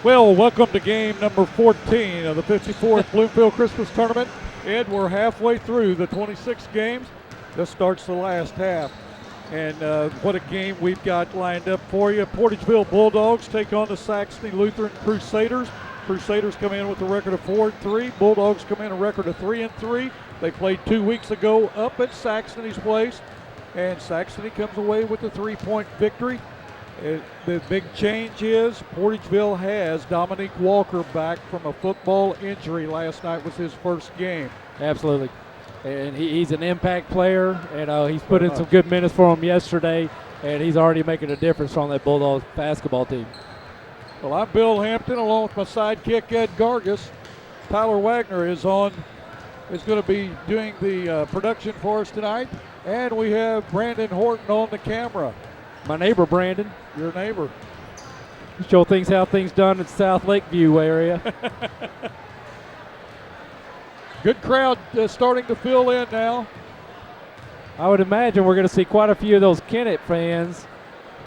Well, welcome to game number 14 of the 54th Bloomfield Christmas Tournament. Ed, we're halfway through the 26 games. This starts the last half. And what a game we've got lined up for you. Portageville Bulldogs take on the Saxony Lutheran Crusaders. Crusaders come in with a record of 4-3. Bulldogs come in a record of 3-3. They played 2 weeks ago up at Saxony's place, and Saxony comes away with a 3-point victory. The big change is Portageville has Dominique Walker back from a football injury. Last night was his first game. Absolutely. And he's an impact player, and he's put in some good minutes for him yesterday, and he's already making a difference on that Bulldogs basketball team. Well, I'm Bill Hampton along with my sidekick Ed Gargis. Tyler Wagner is going to be doing the production for us tonight, and we have Brandon Horton on the camera. My neighbor, Brandon. Your neighbor. Show things how things done in South Lakeview area. Good crowd starting to fill in now. I would imagine we're going to see quite a few of those Kennett fans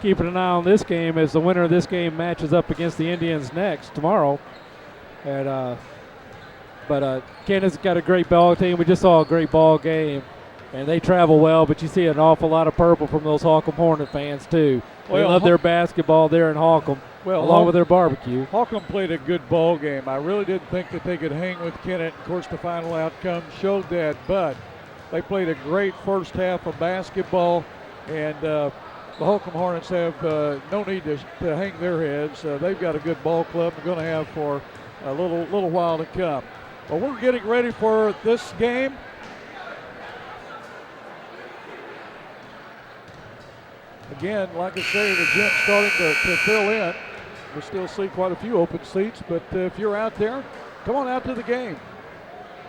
keeping an eye on this game as the winner of this game matches up against the Indians next tomorrow. And but Kennett's got a great ball team. We just saw a great ball game, and they travel well. But you see an awful lot of purple from those Holcomb Hornet fans too. They love their basketball there in Holcomb, along with their barbecue. Holcomb played a good ball game. I really didn't think that they could hang with Kennett. Of course, the final outcome showed that, but they played a great first half of basketball, and the Holcomb Hornets have no need to hang their heads. They've got a good ball club they're going to have for a little while to come. Well, we're getting ready for this game. Again, like I say, the gym's starting to fill in. We still see quite a few open seats, but if you're out there, come on out to the game.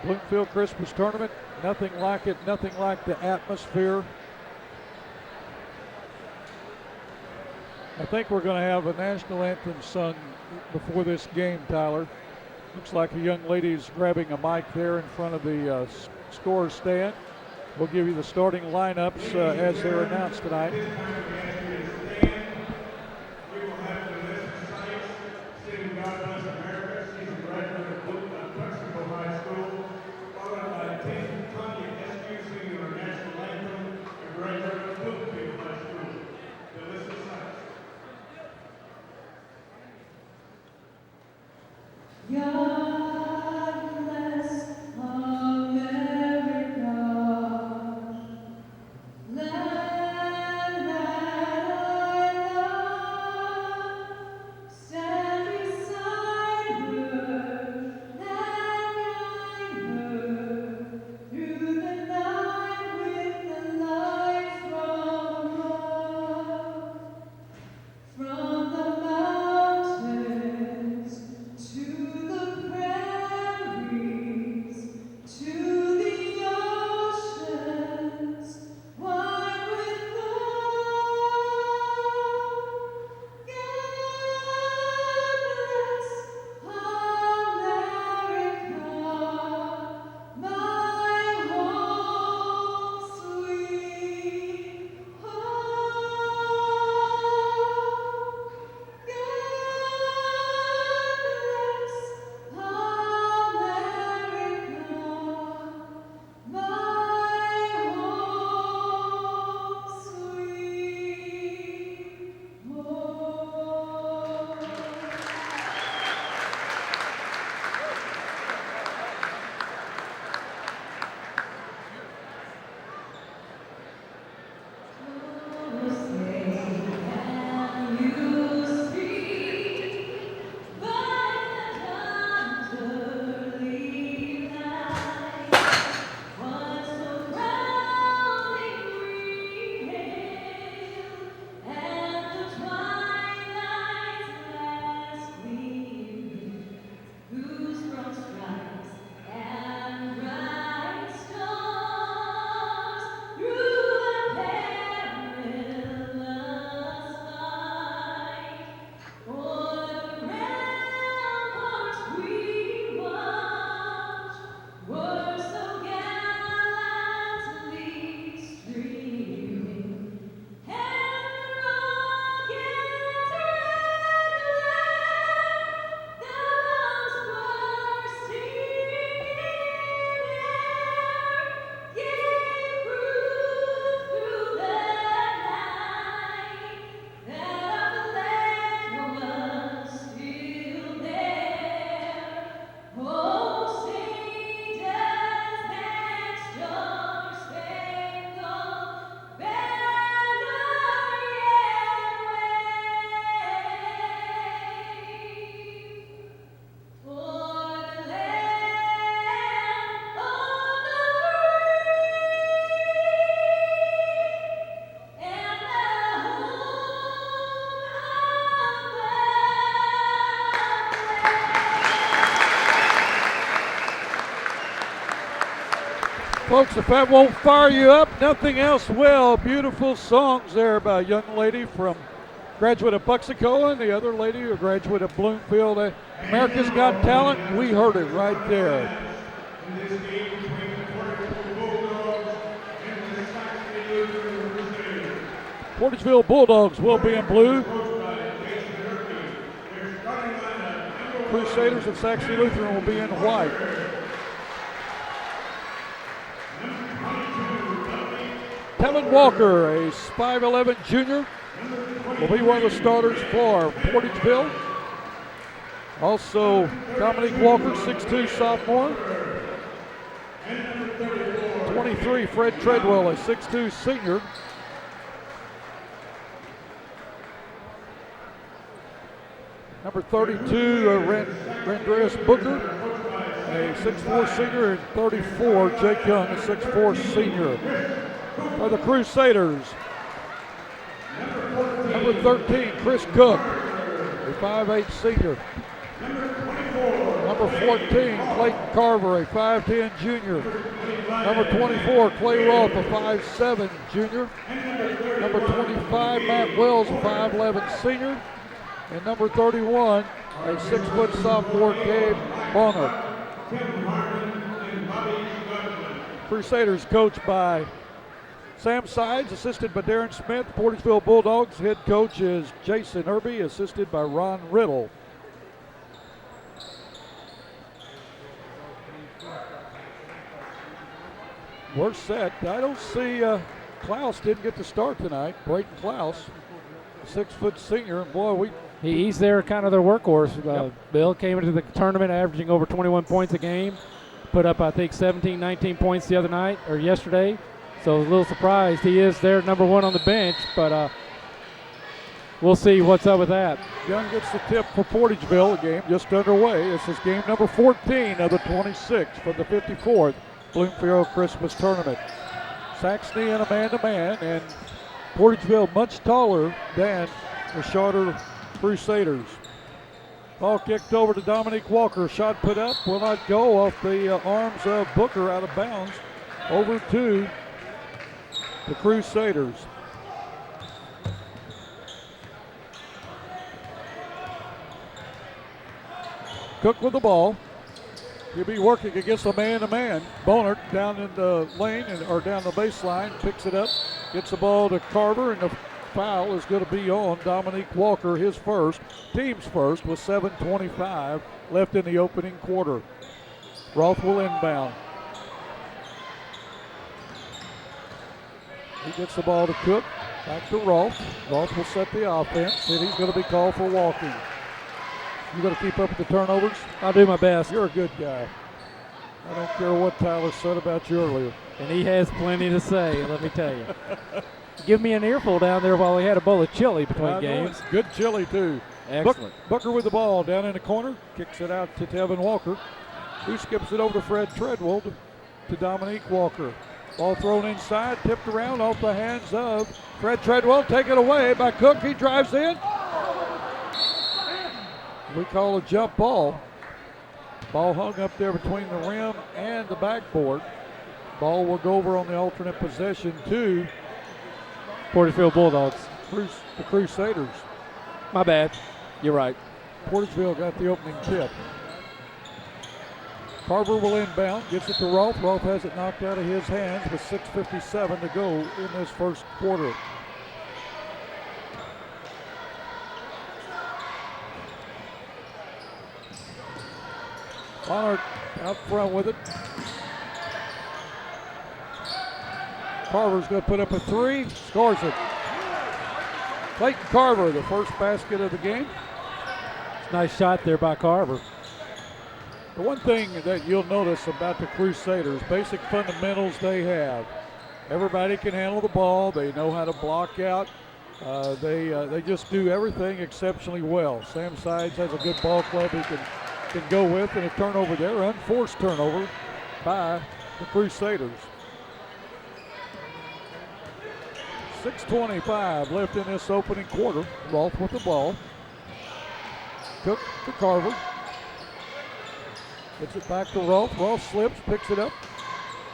Bloomfield Christmas Tournament, nothing like it, nothing like the atmosphere. I think we're going to have a national anthem sung before this game, Tyler. Looks like a young lady's grabbing a mic there in front of the score stand. We'll give you the starting lineups as they're announced tonight. Folks, if that won't fire you up, nothing else will. Beautiful songs there by a young lady from graduate of Buxico and the other lady a graduate of Bloomfield. America's Got Talent, we heard it right there. Portageville Bulldogs will be in blue. Crusaders of Saxony Lutheran will be in white. Tevin Walker, a 5'11 junior, will be one of the starters for Portageville. Also, Dominique Walker, 6'2 sophomore. 23, Fred Treadwell, a 6'2 senior. Number 32, Randreas Booker, a 6'4 senior, and 34, Jake Young, a 6'4 senior. For the Crusaders, number 13, Chris Cook, a 5'8 senior. Number 14, Clayton Carver, a 5'10 junior. Number 24, Clay Roth, a 5'7 junior. Number 25, Matt Wells, a 5'11 senior. And number 31, a 6-foot sophomore, Gabe Bonner. Crusaders coached by Sam Sides, assisted by Darren Smith. Portageville Bulldogs head coach is Jason Irby, assisted by Ron Riddle. We're set. I don't see Klaus didn't get to start tonight. Brayton Klaus, 6-foot senior. And boy, he's their kind of their workhorse. Bill came into the tournament averaging over 21 points a game. Put up, I think, 17, 19 points the other night or yesterday. So I was a little surprised. He is their number one on the bench, but we'll see what's up with that. Young gets the tip for Portageville. The game just underway. This is game number 14 of the 26 for the 54th Bloomfield Christmas Tournament. Saxony in a man-to-man, and Portageville much taller than the shorter Crusaders. Ball kicked over to Dominique Walker. Shot put up, will not go off the arms of Booker, out of bounds. Over to the Crusaders. Cook with the ball. He'll be working against a man-to-man. Bonert down in the lane or down the baseline, picks it up, gets the ball to Carver, and the foul is going to be on Dominique Walker, his first, team's first, with 7:25 left in the opening quarter. Roth will inbound. He gets the ball to Cook, back to Roth. Roth will set the offense, and he's going to be called for walking. You got to keep up with the turnovers? I'll do my best. You're a good guy. I don't care what Tyler said about you earlier. And he has plenty to say, let me tell you. Give me an earful down there while we had a bowl of chili between games. Good chili, too. Excellent. Booker with the ball down in the corner. Kicks it out to Tevin Walker, who skips it over to Fred Treadwell to Dominique Walker. Ball thrown inside, tipped around off the hands of Fred Treadwell. Taken away by Cook. He drives in. We call a jump ball. Ball hung up there between the rim and the backboard. Ball will go over on the alternate possession to Portageville Bulldogs. The Crusaders. My bad. You're right. Portageville got the opening tip. Carver will inbound, gets it to Roth. Roth has it knocked out of his hands with 6:57 to go in this first quarter. Bonner out front with it. Carver's going to put up a three, scores it. Clayton Carver, the first basket of the game. Nice shot there by Carver. The one thing that you'll notice about the Crusaders, basic fundamentals they have. Everybody can handle the ball. They know how to block out. They just do everything exceptionally well. Sam Sides has a good ball club he can go with, and a turnover there, unforced turnover by the Crusaders. 6:25 left in this opening quarter. Roth with the ball. Cook to Carver. Gets it back to Roth. Roth slips, picks it up.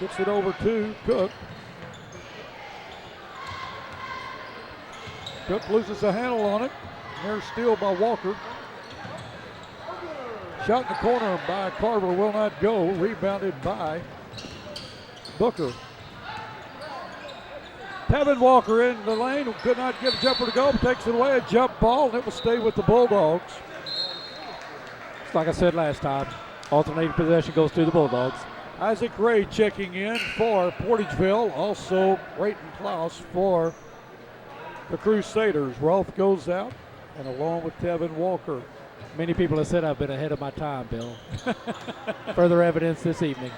Gets it over to Cook. Cook loses the handle on it. Near steal by Walker. Shot in the corner by Carver will not go. Rebounded by Booker. Tevin Walker in the lane. Could not get a jumper to go. Takes it away. A jump ball, and it will stay with the Bulldogs. It's like I said last time. Alternating possession goes to the Bulldogs. Isaac Ray checking in for Portageville. Also, Brayton Klaus for the Crusaders. Rolfe goes out, and along with Tevin Walker. Many people have said I've been ahead of my time, Bill. Further evidence this evening.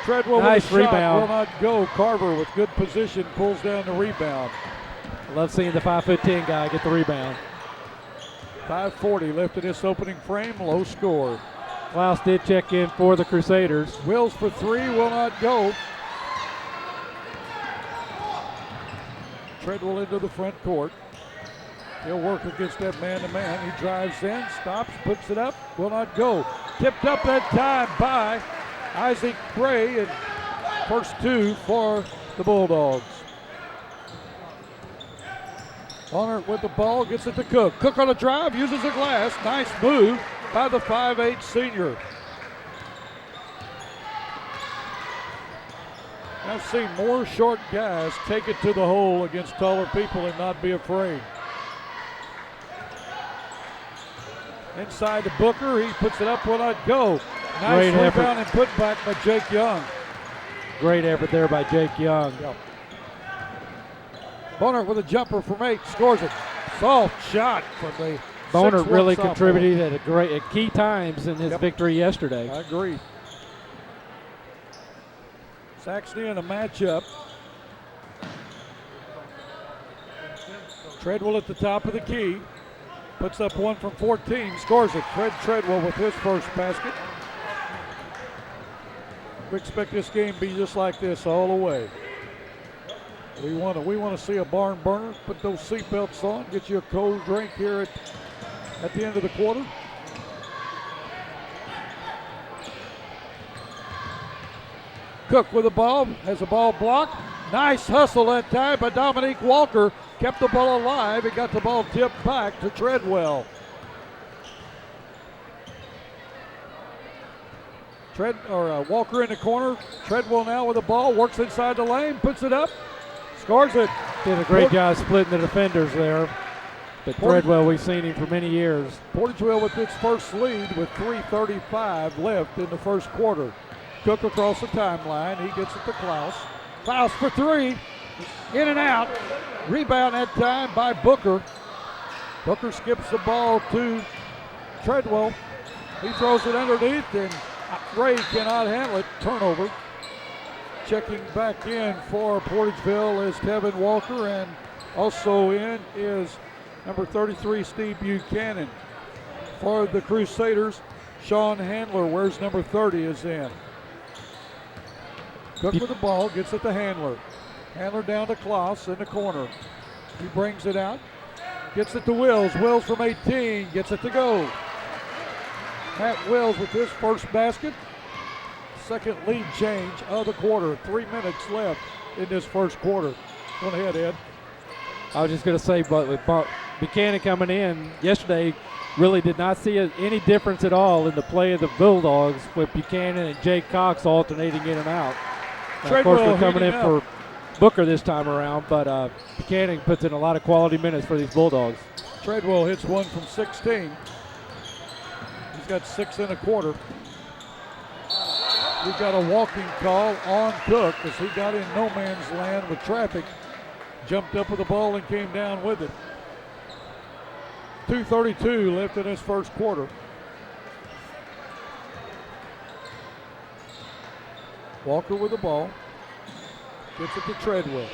Treadwell nice with a shot, rebound. will not go. Carver with good position pulls down the rebound. I love seeing the 5'10" guy get the rebound. 5:40 left in this opening frame, low score. Klaus did check in for the Crusaders. Wills for three, will not go. Treadwell into the front court. He'll work against that man-to-man. He drives in, stops, puts it up, will not go. Tipped up that time by Isaac Gray, and first two for the Bulldogs. Honor with the ball, gets it to Cook. Cook on a drive, uses a glass. Nice move by the 5'8" senior. I've seen more short guys take it to the hole against taller people and not be afraid. Inside to Booker, he puts it up, will not go. Nice Great rebound effort. and put back by Jake Young. Great effort there by Jake Young. Yep. Boner with a jumper from 8, scores it. Soft shot from the Boner 6'1" really sophomore. contributed at key times in his Yep. victory yesterday. I agree. Saxony in a matchup. Treadwell at the top of the key. Puts up one from 14, scores it. Fred Treadwell with his first basket. We expect this game to be just like this all the way. We want to see a barn burner. Put those seatbelts on. Get you a cold drink here at the end of the quarter. Cook with the ball, has the ball blocked. Nice hustle that time by Dominique Walker. Kept the ball alive and got the ball tipped back to Treadwell. Walker in the corner. Treadwell now with the ball, works inside the lane, puts it up, scores it. Did a great job splitting the defenders there. But Treadwell, we've seen him for many years. Portageville with its first lead with 3:35 left in the first quarter. Cook across the timeline. He gets it to Klaus. Klaus for three. In and out. Rebound that time by Booker. Booker skips the ball to Treadwell. He throws it underneath, and Ray cannot handle it. Turnover. Checking back in for Portageville is Tevin Walker, and also in is number 33, Steve Buchanan. For the Crusaders, Sean Handler, where's number 30, is in. Cook with the ball, gets it to Handler. Handler down to Klaus in the corner. He brings it out, gets it to Wills. Wills from 18, gets it to go. Matt Wills with his first basket. Second lead change of the quarter. 3 minutes left in this first quarter. Go ahead, Ed. I was just going to say, but with Buchanan coming in yesterday, really did not see any difference at all in the play of the Bulldogs with Buchanan and Jake Cox alternating in and out. Now, of course, we're coming in for Booker this time around, but Buchanan puts in a lot of quality minutes for these Bulldogs. Treadwell hits one from 16. He's got 6 in a quarter. We've got a walking call on Cook as he got in no man's land with traffic. Jumped up with the ball and came down with it. 2:32 left in his first quarter. Walker with the ball. Gets it to Treadwell.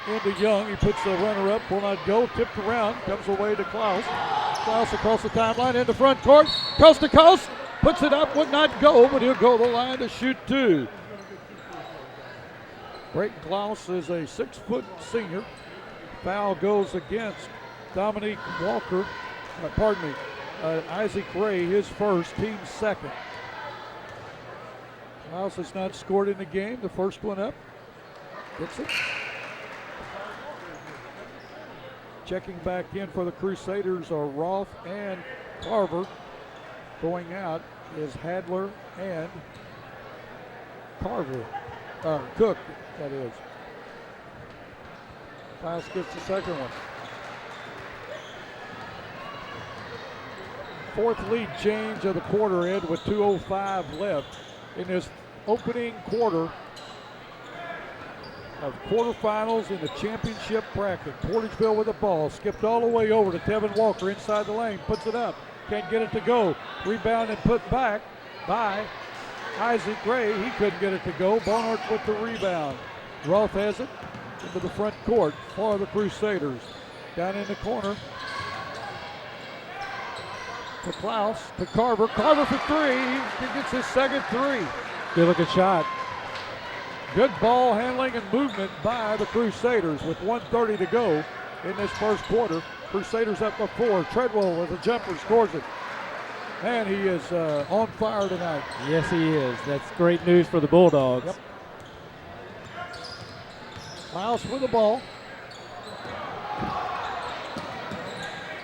Into Young. He puts the runner up. Will not go. Tipped around. Comes away to Klaus. Klaus across the timeline into front court. Coast to coast. Puts it up. Would not go, but he'll go the line to shoot two. Brayton Klaus is a 6-foot senior. Foul goes against Dominique Walker. Isaac Ray his first, team second. Miles has not scored in the game. The first one up. Gets it. Checking back in for the Crusaders are Rolfe and Carver. Going out is Hadler and Carver. Cook, that is. Miles gets the second one. Fourth lead change of the quarter, Ed, with 2:05 left in this opening quarter of quarterfinals in the championship bracket. Portageville with the ball, skipped all the way over to Tevin Walker inside the lane, puts it up, can't get it to go. Rebound and put back by Isaac Gray. He couldn't get it to go. Barnhart with the rebound. Rolfe has it into the front court for the Crusaders. Down in the corner to Klaus, to Carver. Carver for three. He gets his second three. Good looking shot. Good ball handling and movement by the Crusaders with 1:30 to go in this first quarter. Crusaders up by 4. Treadwell with a jumper, scores it. Man, he is on fire tonight. Yes, he is. That's great news for the Bulldogs. Yep. Miles with the ball.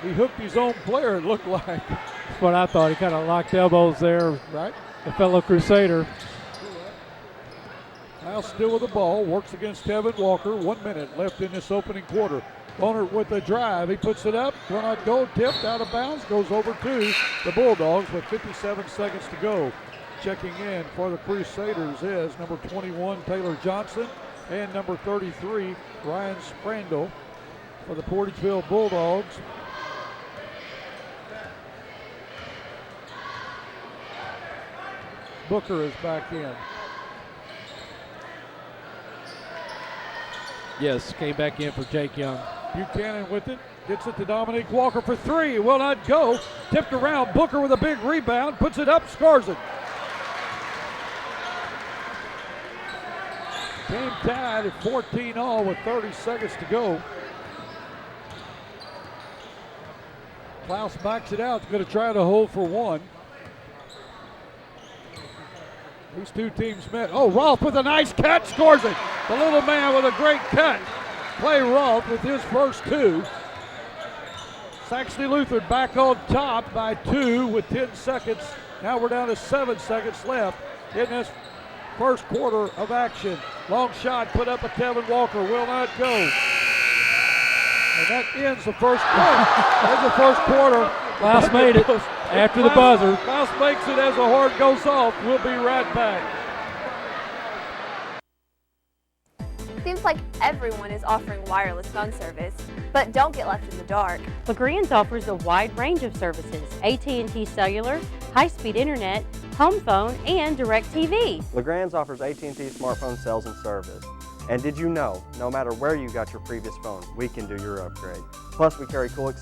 He hooked his own player, it looked like. That's what I thought. He kind of locked elbows there. Right. The fellow Crusader. Miles still with the ball, works against Tevin Walker. 1 minute left in this opening quarter. Bonner with the drive, he puts it up, will not go, tipped out of bounds, goes over to the Bulldogs with 57 seconds to go. Checking in for the Crusaders is number 21, Taylor Johnson, and number 33, Ryan Sprandel. For the Portageville Bulldogs, Booker is back in. Yes, came back in for Jake Young. Buchanan with it, gets it to Dominique Walker for three, will not go. Tipped around, Booker with a big rebound, puts it up, scores it. Game tied at 14 all with 30 seconds to go. Klaus backs it out, going to try to hold for one. These two teams met. Oh, Rolfe with a nice cut, scores it. The little man with a great cut. Clay Rolfe with his first two. Saxony Lutheran back on top by 2 with 10 seconds. Now we're down to 7 seconds left in this first quarter of action. Long shot put up by Tevin Walker, will not go. And that ends the first quarter. That's the first quarter. Klaus made it after the buzzer. Klaus makes it as the horn goes off. We'll be right back. Seems like everyone is offering wireless phone service, but don't get left in the dark. LaGrange offers a wide range of services: AT&T Cellular, high-speed internet, home phone, and DirecTV. LaGrange offers AT&T smartphone sales and service. And did you know, no matter where you got your previous phone, we can do your upgrade. Plus, we carry cool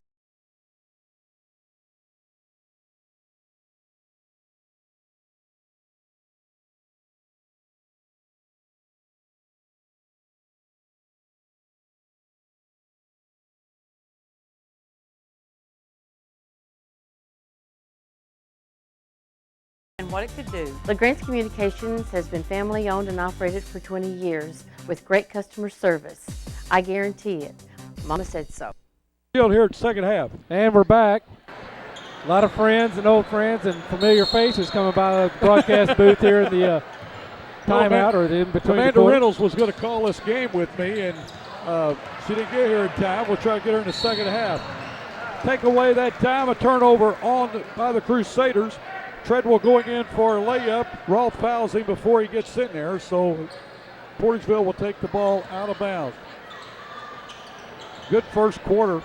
and what it could do. LaGrange Communications has been family owned and operated for 20 years with great customer service. I guarantee it. Mama said so. Field here at second half. And we're back. A lot of friends and old friends and familiar faces coming by the broadcast booth here in the timeout or in between. Commander Reynolds was going to call this game with me, and she didn't get here in time. We'll try to get her in the second half. Take away that time, a turnover by the Crusaders. Treadwell going in for a layup. Rolfe fouls him before he gets in there, so Portageville will take the ball out of bounds. Good first quarter.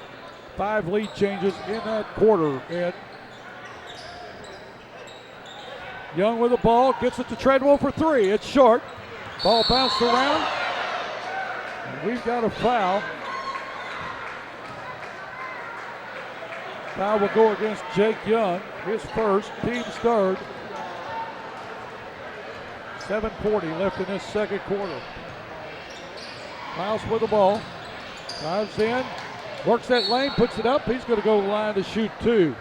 5 lead changes in that quarter, Ed. Young with the ball, gets it to Treadwell for 3. It's short. Ball bounced around. And we've got a foul. Foul will go against Jake Young, his first, team's third. 7:40 left in this second quarter. Miles with the ball. Drives in, works that lane, puts it up. He's going to go to the line to shoot 2.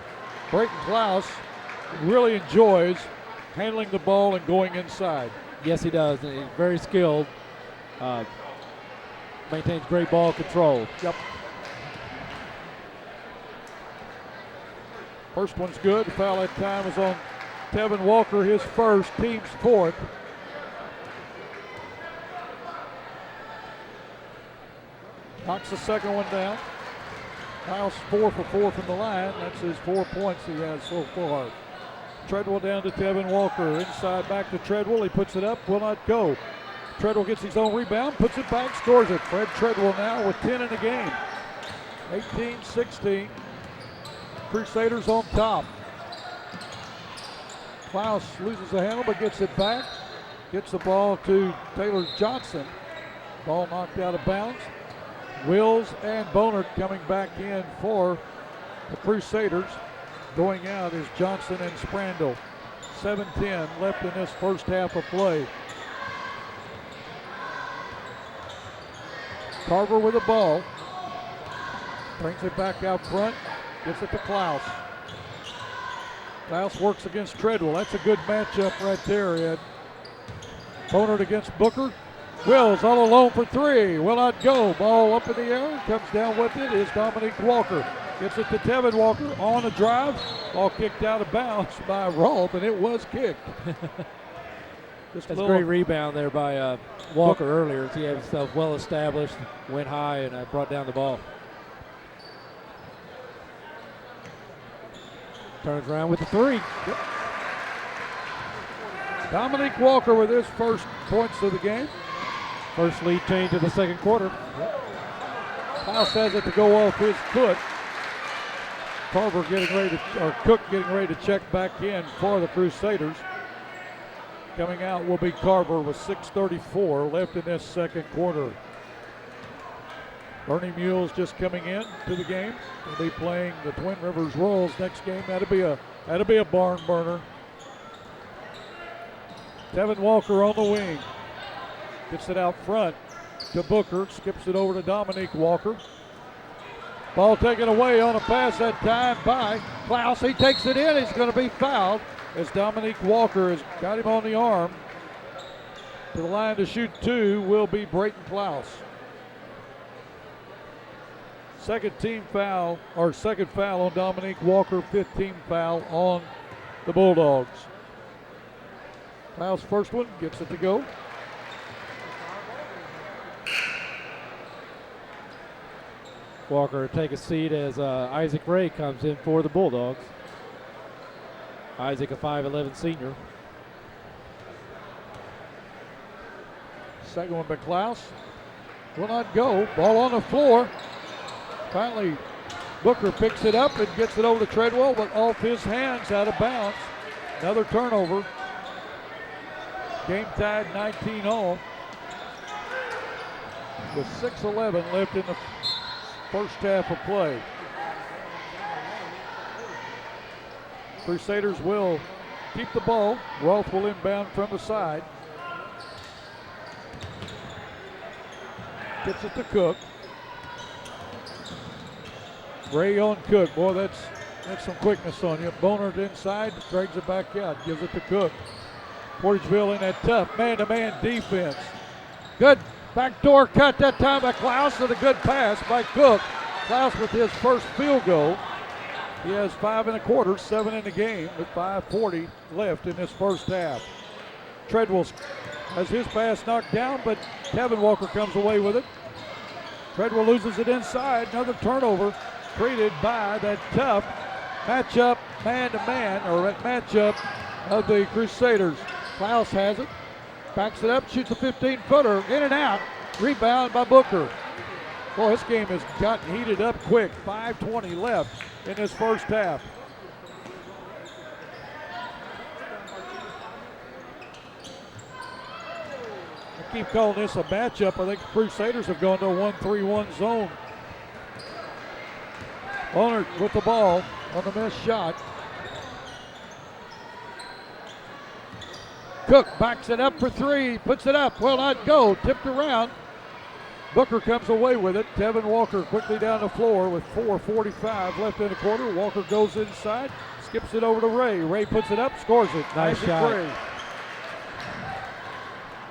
Brayton Klaus really enjoys handling the ball and going inside. Yes, he does. And he's very skilled. Maintains great ball control. Yep. First one's good. The foul that time was on Tevin Walker, his first, team's fourth. Knocks the second one down. Klaus 4 for 4 from the line. That's his 4 points he has so far. Treadwell down to Tevin Walker. Inside back to Treadwell. He puts it up, will not go. Treadwell gets his own rebound, puts it back, scores it. Fred Treadwell now with 10 in the game. 18-16. Crusaders on top. Klaus loses the handle but gets it back. Gets the ball to Taylor Johnson. Ball knocked out of bounds. Wills and Bonert coming back in for the Crusaders. Going out is Johnson and Sprandel. 7:10 left in this first half of play. Carver with the ball. Brings it back out front. Gets it to Klaus. Klaus works against Treadwell. That's a good matchup right there, Ed. Bonert against Booker. Wills all alone for three. Will not go. Ball up in the air. Comes down with it is Dominique Walker. Gets it to Tevin Walker on a drive. Ball kicked out of bounds by Rolf, and it was kicked. That's a great rebound there by Walker earlier. He had himself well established, went high, and brought down the ball. Turns around with the three. Yep. Dominique Walker with his first points of the game. First lead change of the second quarter. Klaus has it to go off his foot. Carver getting ready to, or Cook getting ready to check back in for the Crusaders. Coming out will be Carver with 6:34 left in this second quarter. Bernie Mules just coming in to the game. They'll be playing the Twin Rivers Royals next game. That'll be a barn burner. Tevin Walker on the wing. Gets it out front to Booker. Skips it over to Dominique Walker. Ball taken away on a pass that time by Klaus. He takes it in. He's going to be fouled as Dominique Walker has got him on the arm. To the line to shoot two will be Brayton Klaus. Second foul on Dominique Walker, 15th foul on the Bulldogs. Klaus first one, gets it to go. Walker take a seat as Isaac Ray comes in for the Bulldogs. Isaac, a 5'11 senior. Second one by Klaus. Will not go. Ball on the floor. Finally, Booker picks it up and gets it over to Treadwell, but off his hands, out of bounds. Another turnover. Game tied 19 all. With 6:11 left in the first half of play. Crusaders will keep the ball. Rolf will inbound from the side. Gets it to Cook. Ray on Cook. Boy, that's some quickness on you. Bonert inside, drags it back out, gives it to Cook. Portageville in that tough man-to-man defense. Good backdoor cut that time by Klaus, and a good pass by Cook. Klaus with his first field goal. He has 5 1/4, 7 in the game with 5:40 left in this first half. Treadwell has his pass knocked down, but Tevin Walker comes away with it. Treadwell loses it inside. Another turnover created by that tough matchup, man-to-man, or that matchup of the Crusaders. Klaus has it, backs it up, shoots a 15-footer, in and out, rebound by Booker. Boy, this game has gotten heated up quick. 5:20 left in this first half. I keep calling this a matchup. I think the Crusaders have gone to a 1-3-1 zone. Bonert with the ball on the missed shot. Cook backs it up for three, puts it up, will not go, tipped around. Booker comes away with it. Tevin Walker quickly down the floor with 4:45 left in the quarter. Walker goes inside, Skips it over to Ray. Ray puts it up, scores it. Nice Isaac shot. Ray.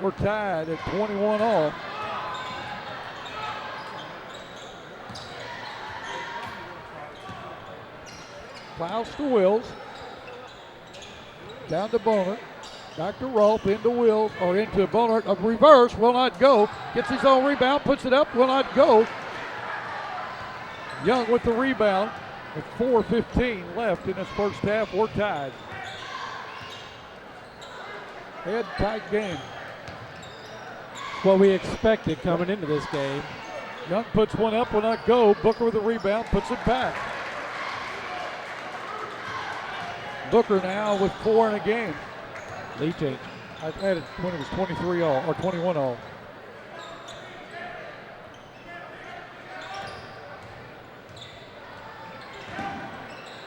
We're tied at 21 all. Fouls to Wills. Down to Bonert. Back to Rolfe, into Wills, or into Bonert. A reverse, will not go. Gets his own rebound, puts it up, will not go. Young with the rebound. With 4:15 left in this first half, we're tied. Head tight game. What we expected coming into this game. Young puts one up, will not go. Booker with the rebound, puts it back. Booker now with 4 in a game. Lead change. I had it when it was 23 all, or 21 all.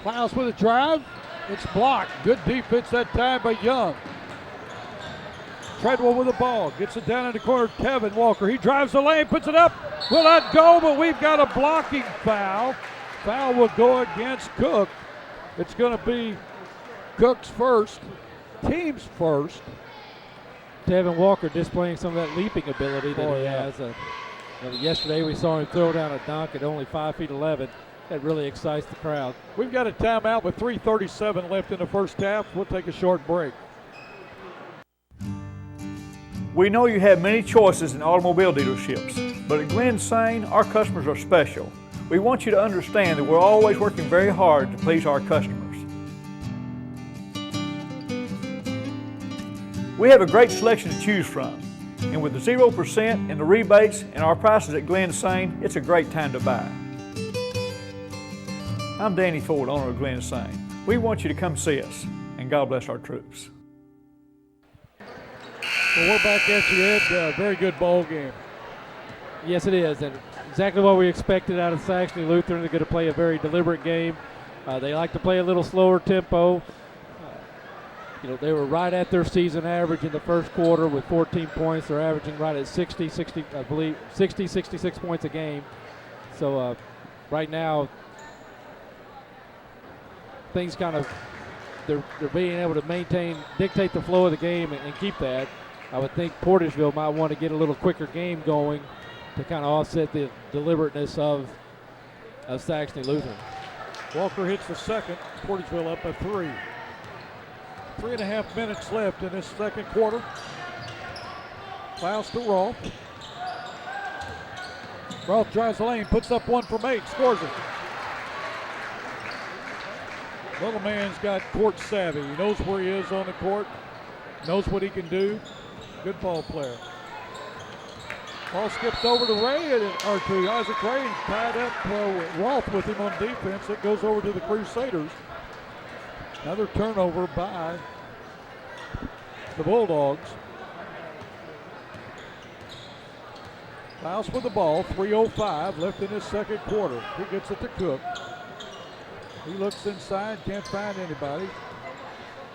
Klaus with a drive. It's blocked. Good defense that time by Young. Treadwell with the ball. Gets it down in the corner. Kevin Walker. He drives the lane, puts it up. Will not go, but we've got a blocking foul. Foul will go against Cook. It's going to be Cook's first, team's first. Tevin Walker displaying some of that leaping ability that he has. Yesterday we saw him throw down a dunk at only 5'11". That really excites the crowd. We've got a timeout with 3:37 left in the first half. We'll take a short break. We know you have many choices in automobile dealerships, but at Glen Sain, our customers are special. We want you to understand that we're always working very hard to please our customers. We have a great selection to choose from, and with the 0% and the rebates and our prices at Glen Sain, it's a great time to buy. I'm Danny Ford, owner of Glen Sain. We want you to come see us, and God bless our troops. Well, we're back at you, Ed. Very good ball game. Yes, it is, and exactly what we expected out of Saxony Lutheran. They're going to play a very deliberate game. They like to play a little slower tempo. They were right at their season average in the first quarter with 14 points. They're averaging right at 66 points a game. So right now, things kind of, they're being able to dictate the flow of the game and keep that. I would think Portageville might want to get a little quicker game going to kind of offset the deliberateness of Saxony Lutheran. Walker hits the second. Portageville up by 3. 3.5 minutes left in this second quarter. Klaus to Rolfe. Rolfe drives the lane, puts up one from 8, scores it. Little man's got court savvy. He knows where he is on the court, knows what he can do. Good ball player. Ball skipped over to Ray, or to Isaac Ray, and tied up Rolfe with him on defense. It goes over to the Crusaders. Another turnover by the Bulldogs. Klaus with the ball, 3:05 left in this second quarter. He gets it to Cook. He looks inside, can't find anybody.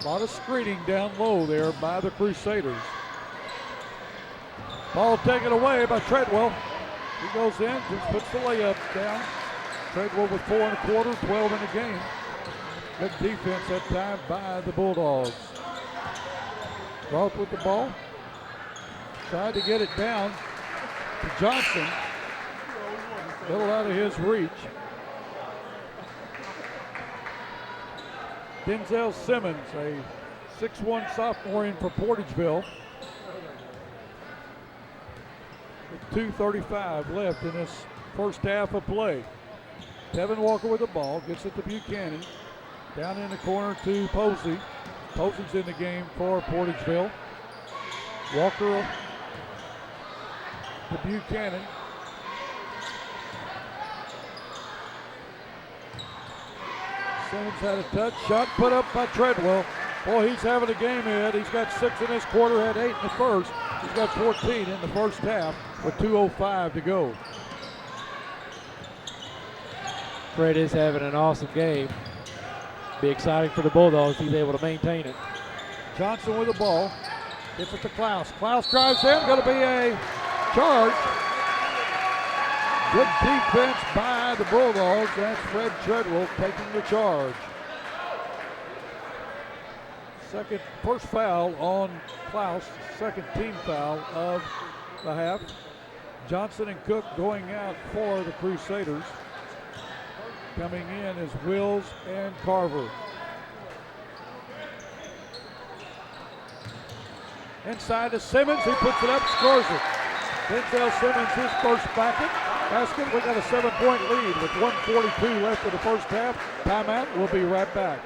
A lot of screening down low there by the Crusaders. Ball taken away by Treadwell. He goes in, just puts the layup down. Treadwell with 4 1/4, 12 in the game. Good defense that time by the Bulldogs. Rolfe with the ball. Tried to get it down to Johnson. A little out of his reach. Denzel Simmons, a 6'1" sophomore in for Portageville. With 2:35 left in this first half of play. Kevin Walker with the ball, gets it to Buchanan. Down in the corner to Posey. Posey's in the game for Portageville. Walker to Buchanan. Simmons had a touch. Shot put up by Treadwell. Boy, he's having a game, Ed. He's got 6 in this quarter, had 8 in the first. He's got 14 in the first half with 2:05 to go. Fred is having an awesome game. Be exciting for the Bulldogs. He's able to maintain it. Johnson with the ball. Gets it to Klaus. Klaus drives in. Going to be a charge. Good defense by the Bulldogs. That's Fred Treadwell taking the charge. First foul on Klaus, second team foul of the half. Johnson and Cook going out for the Crusaders. Coming in is Wills and Carver. Inside to Simmons, he puts it up, scores it. Denzel Simmons, his first basket. We got a 7-point lead with 1:42 left in the first half. Timeout, we'll be right back.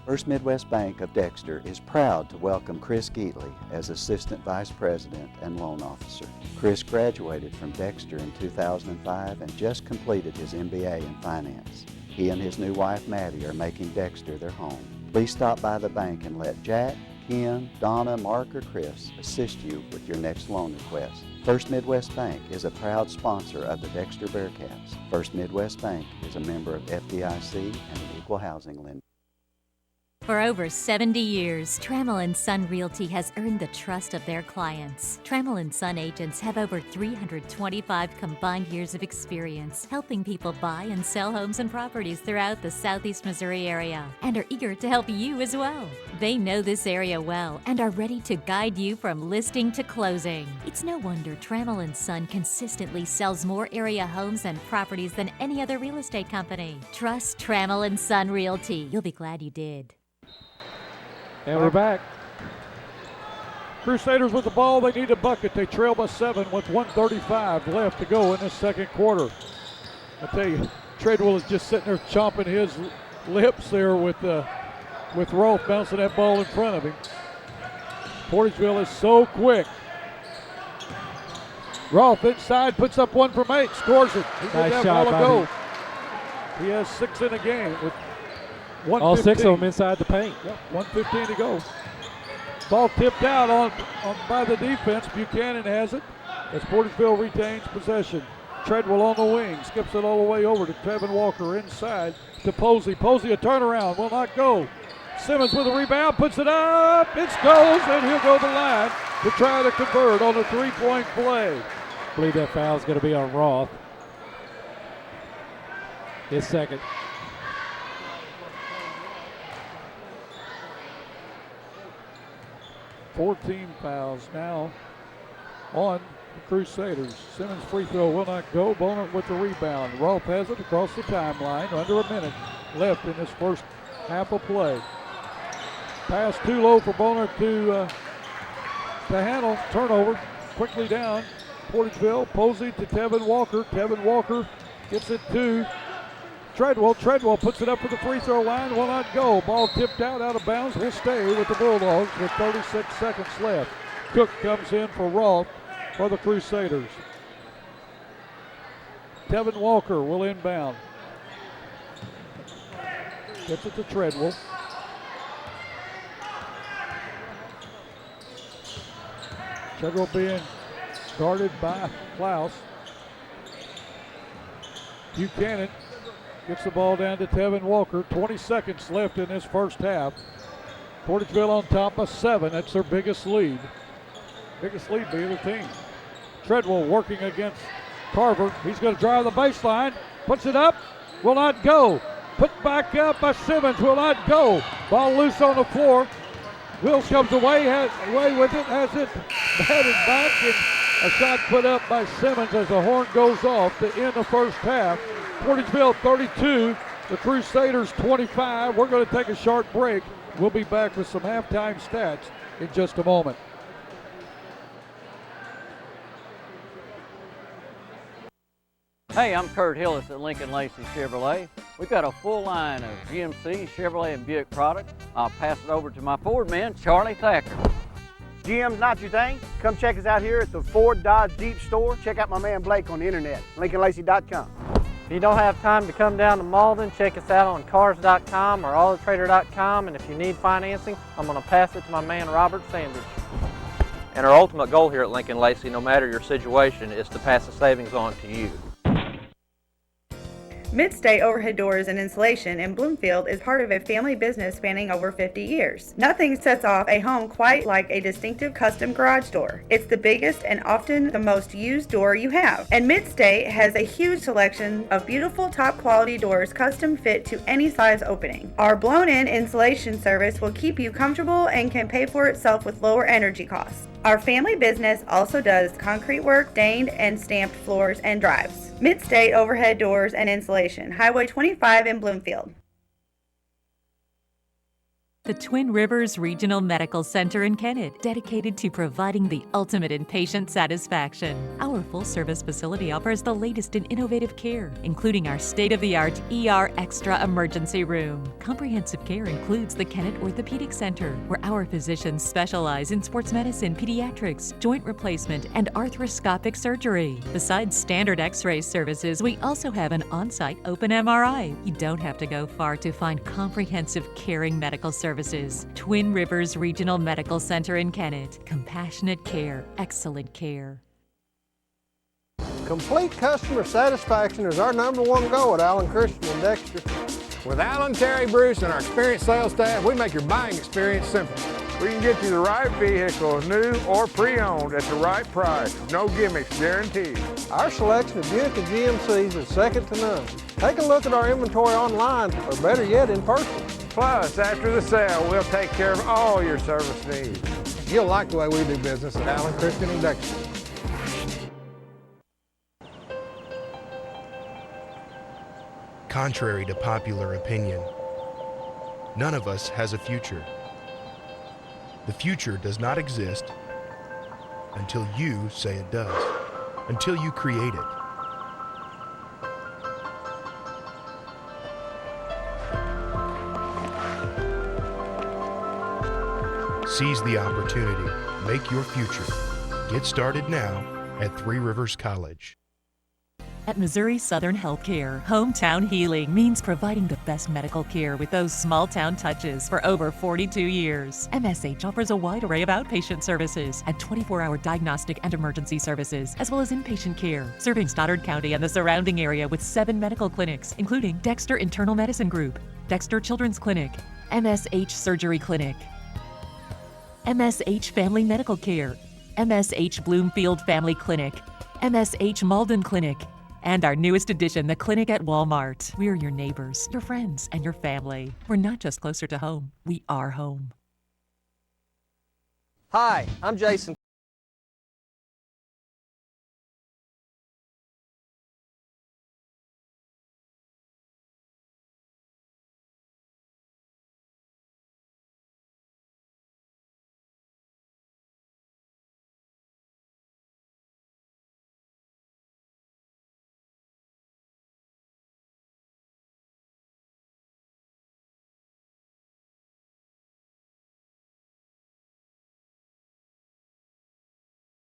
First Midwest Bank of Dexter is proud to welcome Chris Geatley as Assistant Vice President and Loan Officer. Chris graduated from Dexter in 2005 and just completed his MBA in Finance. He and his new wife Maddie are making Dexter their home. Please stop by the bank and let Jack, Ken, Donna, Mark, or Chris assist you with your next loan request. First Midwest Bank is a proud sponsor of the Dexter Bearcats. First Midwest Bank is a member of FDIC and an equal housing lender. For over 70 years, Trammell & Son Realty has earned the trust of their clients. Trammell & Son agents have over 325 combined years of experience helping people buy and sell homes and properties throughout the Southeast Missouri area and are eager to help you as well. They know this area well and are ready to guide you from listing to closing. It's no wonder Trammell & Son consistently sells more area homes and properties than any other real estate company. Trust Trammell & Son Realty. You'll be glad you did. And we're back. Crusaders with the ball. They need a bucket. They trail by 7 with 1:35 left to go in this second quarter. I tell you, Treadwell is just sitting there chomping his lips there with Rolfe bouncing that ball in front of him. Portageville is so quick. Rolfe inside, puts up one from 8, scores it. He did that while ago. He has 6 in a game with all 6 of them inside the paint. Yep, 1:15 to go. Ball tipped out on by the defense. Buchanan has it as Portageville retains possession. Treadwell on the wing, skips it all the way over to Tevin Walker inside to Posey. Posey a turnaround, will not go. Simmons with a rebound, puts it up, it goes, and he'll go to the line to try to convert on a 3-point play. I believe that foul is going to be on Roth. His second. Fourteen fouls now on the Crusaders. Simmons free throw will not go. Bonert with the rebound. Rolfe has it across the timeline. Under a minute left in this first half of play. Pass too low for Bonert to handle. Turnover quickly down. Portageville. Posey to Tevin Walker. Tevin Walker gets it to Treadwell. Treadwell puts it up for the free throw line. Will not go. Ball tipped out of bounds. Will stay with the Bulldogs with 36 seconds left. Cook comes in for Rolfe for the Crusaders. Tevin Walker will inbound. Gets it to Treadwell. Treadwell being guarded by Klaus. Buchanan gets the ball down to Tevin Walker. 20 seconds left in this first half. Portageville on top of 7. That's their biggest lead. Biggest lead by either team. Treadwell working against Carver. He's going to drive the baseline. Puts it up. Will not go. Put back up by Simmons. Will not go. Ball loose on the floor. Wills comes away with it. Has it batted back. And a shot put up by Simmons as the horn goes off to end the first half. Portageville 32, the Crusaders 25. We're going to take a short break. We'll be back with some halftime stats in just a moment. Hey, I'm Kurt Hillis at Lincoln Lacey Chevrolet. We've got a full line of GMC, Chevrolet, and Buick products. I'll pass it over to my Ford man, Charlie Thacker. GM's not your thing? Come check us out here at the Ford Dodge Jeep store. Check out my man Blake on the internet, LincolnLacey.com. If you don't have time to come down to Malden, check us out on Cars.com or AutoTrader.com, and if you need financing, I'm going to pass it to my man Robert Sandridge. And our ultimate goal here at Lincoln Lacey, no matter your situation, is to pass the savings on to you. Midstate Overhead Doors and Insulation in Bloomfield is part of a family business spanning over 50 years. Nothing sets off a home quite like a distinctive custom garage door. It's the biggest and often the most used door you have. And Midstate has a huge selection of beautiful top quality doors custom fit to any size opening. Our blown-in insulation service will keep you comfortable and can pay for itself with lower energy costs. Our family business also does concrete work, stained and stamped floors and drives. Midstate Overhead Doors and Insulation, Highway 25 in Bloomfield. The Twin Rivers Regional Medical Center in Kennett, dedicated to providing the ultimate in patient satisfaction. Our full-service facility offers the latest in innovative care, including our state-of-the-art ER Extra emergency room. Comprehensive care includes the Kennett Orthopedic Center, where our physicians specialize in sports medicine, pediatrics, joint replacement, and arthroscopic surgery. Besides standard X-ray services, we also have an on-site open MRI. You don't have to go far to find comprehensive, caring medical services. Twin Rivers Regional Medical Center in Kennett. Compassionate care, excellent care. Complete customer satisfaction is our #1 goal at Allen Christian in Dexter. With Alan, Terry, Bruce, and our experienced sales staff, we make your buying experience simple. We can get you the right vehicle, new or pre-owned, at the right price. No gimmicks, guaranteed. Our selection of Buick and GMCs is second to none. Take a look at our inventory online, or better yet, in person. Plus, after the sale, we'll take care of all your service needs. You'll like the way we do business at Allen Christian in Dexter. Contrary to popular opinion, none of us has a future. The future does not exist until you say it does, until you create it. Seize the opportunity. Make your future. Get started now at Three Rivers College. At Missouri Southern Healthcare, hometown healing means providing the best medical care with those small-town touches for over 42 years. MSH offers a wide array of outpatient services and 24-hour diagnostic and emergency services, as well as inpatient care, serving Stoddard County and the surrounding area with 7 medical clinics, including Dexter Internal Medicine Group, Dexter Children's Clinic, MSH Surgery Clinic, MSH Family Medical Care, MSH Bloomfield Family Clinic, MSH Malden Clinic, and our newest addition, the Clinic at Walmart. We're your neighbors, your friends, and your family. We're not just closer to home, we are home. Hi, I'm Jason.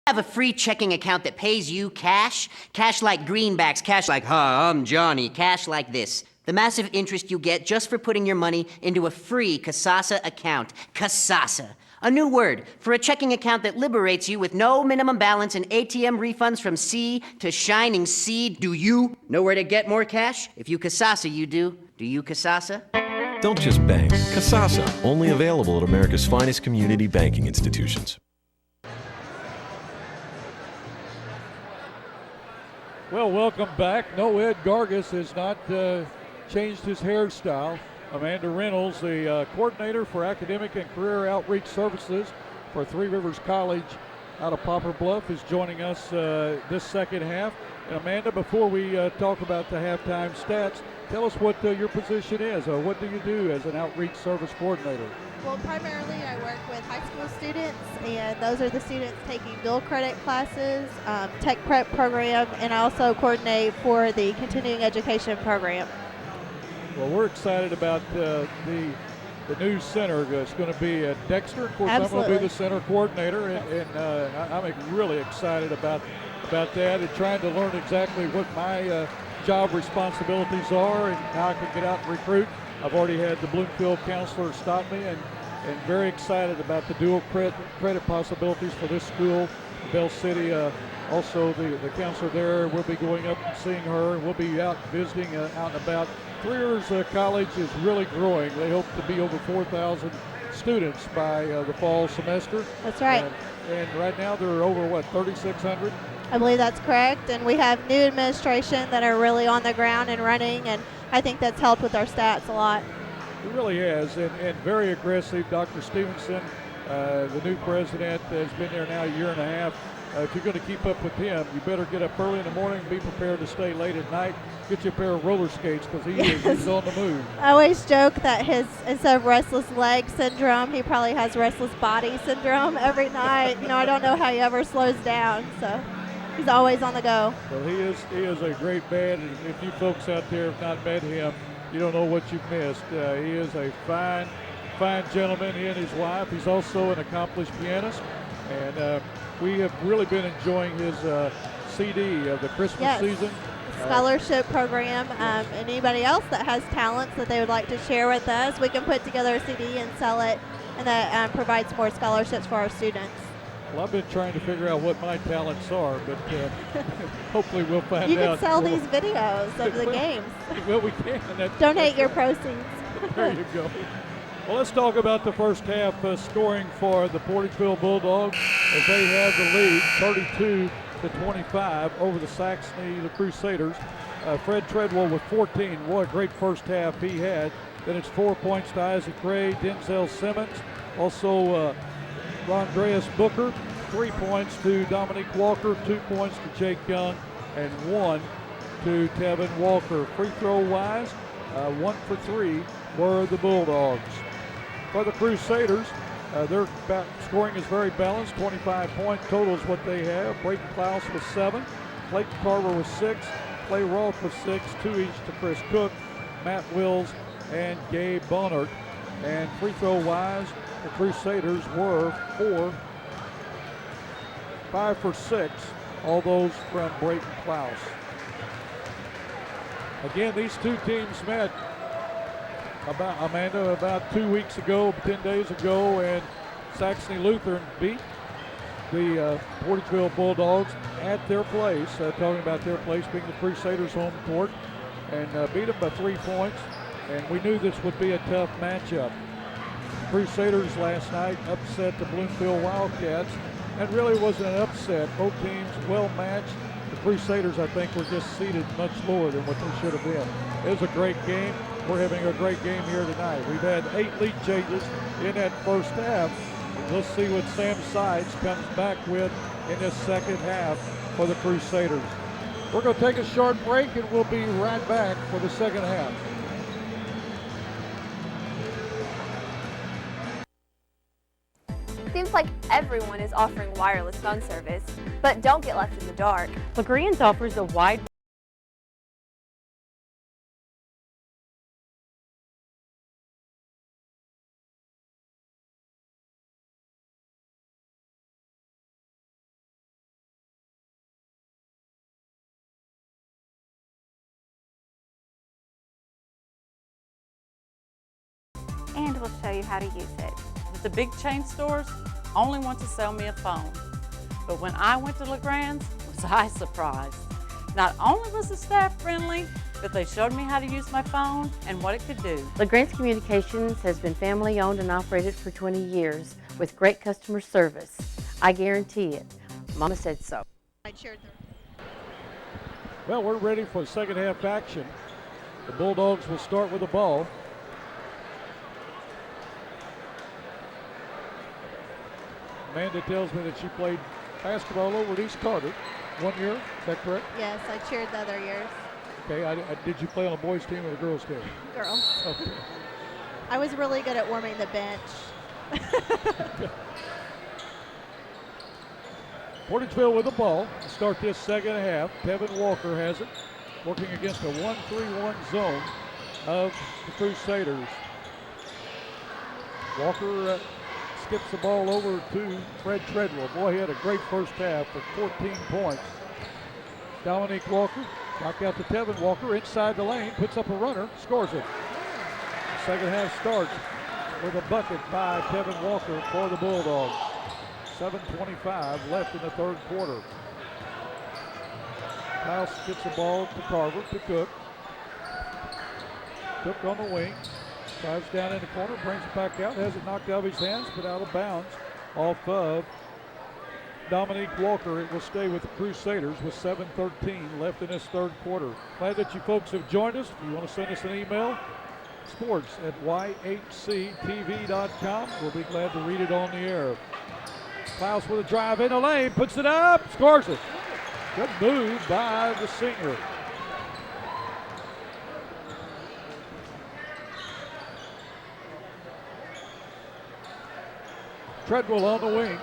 Have a free checking account that pays you cash? Cash like greenbacks, cash like, hi, I'm Johnny, cash like this. The massive interest you get just for putting your money into a free Kasasa account. Kasasa. A new word for a checking account that liberates you with no minimum balance and ATM refunds from sea to shining sea. Do you know where to get more cash? If you Kasasa, you do. Do you Kasasa? Don't just bank. Kasasa, only available at America's finest community banking institutions. Well, welcome back. No, Ed Gargas has not changed his hairstyle. Amanda Reynolds, the coordinator for academic and career outreach services for Three Rivers College out of Poplar Bluff, is joining us this second half. And Amanda, before we talk about the halftime stats, tell us what your position is. What do you do as an outreach service coordinator? Well, primarily I work with high school students, and those are the students taking dual credit classes, tech prep program, and I also coordinate for the continuing education program. Well, we're excited about the new center. It's going to be at Dexter. Of course, Absolutely. I'm going to be the center coordinator, and I'm really excited about that and trying to learn exactly what my job responsibilities are and how I can get out and recruit. I've already had the Bloomfield counselor stop me, and very excited about the dual credit possibilities for this school. Bell City Also, the counselor there will be going up and seeing her, and we'll be out visiting out and about. Three Rivers College is really growing. They hope to be over 4,000 students by the fall semester. That's right. And right now they're over, what, 3,600? I believe that's correct. And we have new administration that are really on the ground and running, and I think that's helped with our stats a lot. It really has, and very aggressive. Dr. Stevenson, the new president, has been there now a year and a half. If you're going to keep up with him, you better get up early in the morning and be prepared to stay late at night. Get you a pair of roller skates because he's on the move. I always joke that instead of restless leg syndrome, he probably has restless body syndrome every night. I don't know how he ever slows down, so he's always on the go. Well, he is a great man, and if you folks out there have not met him, you don't know what you've missed. He is a fine gentleman, he and his wife. He's also an accomplished pianist, and we have really been enjoying his CD of the Christmas season. Scholarship program. Anybody else that has talents that they would like to share with us, we can put together a CD and sell it, and that provides more scholarships for our students. Well, I've been trying to figure out what my talents are, but hopefully we'll find out. You can sell these videos of the games. Well, we can. Donate your proceeds. There you go. Well, let's talk about the first half scoring for the Portageville Bulldogs as they have the lead, 32-25 over the Saxony, the Crusaders. Fred Treadwell with 14. What a great first half he had. Then it's 4 points to Isaac Ray, Denzel Simmons. Also, Rondreas Booker, 3 points to Dominique Walker, 2 points to Jake Young, and 1 to Tevin Walker. Free throw wise, 1 for 3 were the Bulldogs. For the Crusaders, their scoring is very balanced. 25-point total is what they have. Brayton Klaus with 7, Clayton Carver with 6, Clay Roth with 6, 2 each to Chris Cook, Matt Wills, and Gabe Bonnert. And free throw wise, the Crusaders were 5 for 6, all those from Brayton Klaus. Again, these two teams met about 2 weeks ago, 10 days ago, and Saxony Lutheran beat the Portageville Bulldogs at their place, talking about their place being the Crusaders' home court, and beat them by 3 points, and we knew this would be a tough matchup. Crusaders last night upset the Bloomfield Wildcats, and really wasn't an upset. Both teams well matched. The Crusaders, I think, were just seated much lower than what they should have been. It was a great game. We're having a great game here tonight. We've had 8 lead changes in that first half. Let's see what Sam Sides comes back with in this second half for the Crusaders. We're going to take a short break, and we'll be right back for the second half. Seems like everyone is offering wireless phone service, but don't get left in the dark. LaGrange offers a wide and we'll show you how to use it. The big chain stores only want to sell me a phone. But when I went to LaGrange, was I surprised. Not only was the staff friendly, but they showed me how to use my phone and what it could do. LaGrange Communications has been family owned and operated for 20 years with great customer service. I guarantee it. Mama said so. Well, we're ready for second half action. The Bulldogs will start with the ball. Amanda tells me that she played basketball over at East Carter 1 year. Is that correct? Yes, I cheered the other years. Okay. Did you play on a boys team or a girls team? Girls. Okay. I was really good at warming the bench. Portageville with the ball to start this second half. Tevin Walker has it, working against a 1-3-1 zone of the Crusaders. Walker skips the ball over to Fred Treadwell. Boy, he had a great first half with 14 points. Dominique Walker, knocked out to Tevin Walker inside the lane, puts up a runner, scores it. Second half starts with a bucket by Tevin Walker for the Bulldogs. 7:25 left in the third quarter. Klaus gets the ball to Carver, to Cook. Cook on the wing. Drives down in the corner, brings it back out, has it knocked out of his hands, but out of bounds off of Dominique Walker. It will stay with the Crusaders with 7:13 left in this third quarter. Glad that you folks have joined us. If you want to send us an email, sports@yhctv.com. We'll be glad to read it on the air. Klaus with a drive in the lane, puts it up, scores it. Good move by the senior. Treadwell on the wing.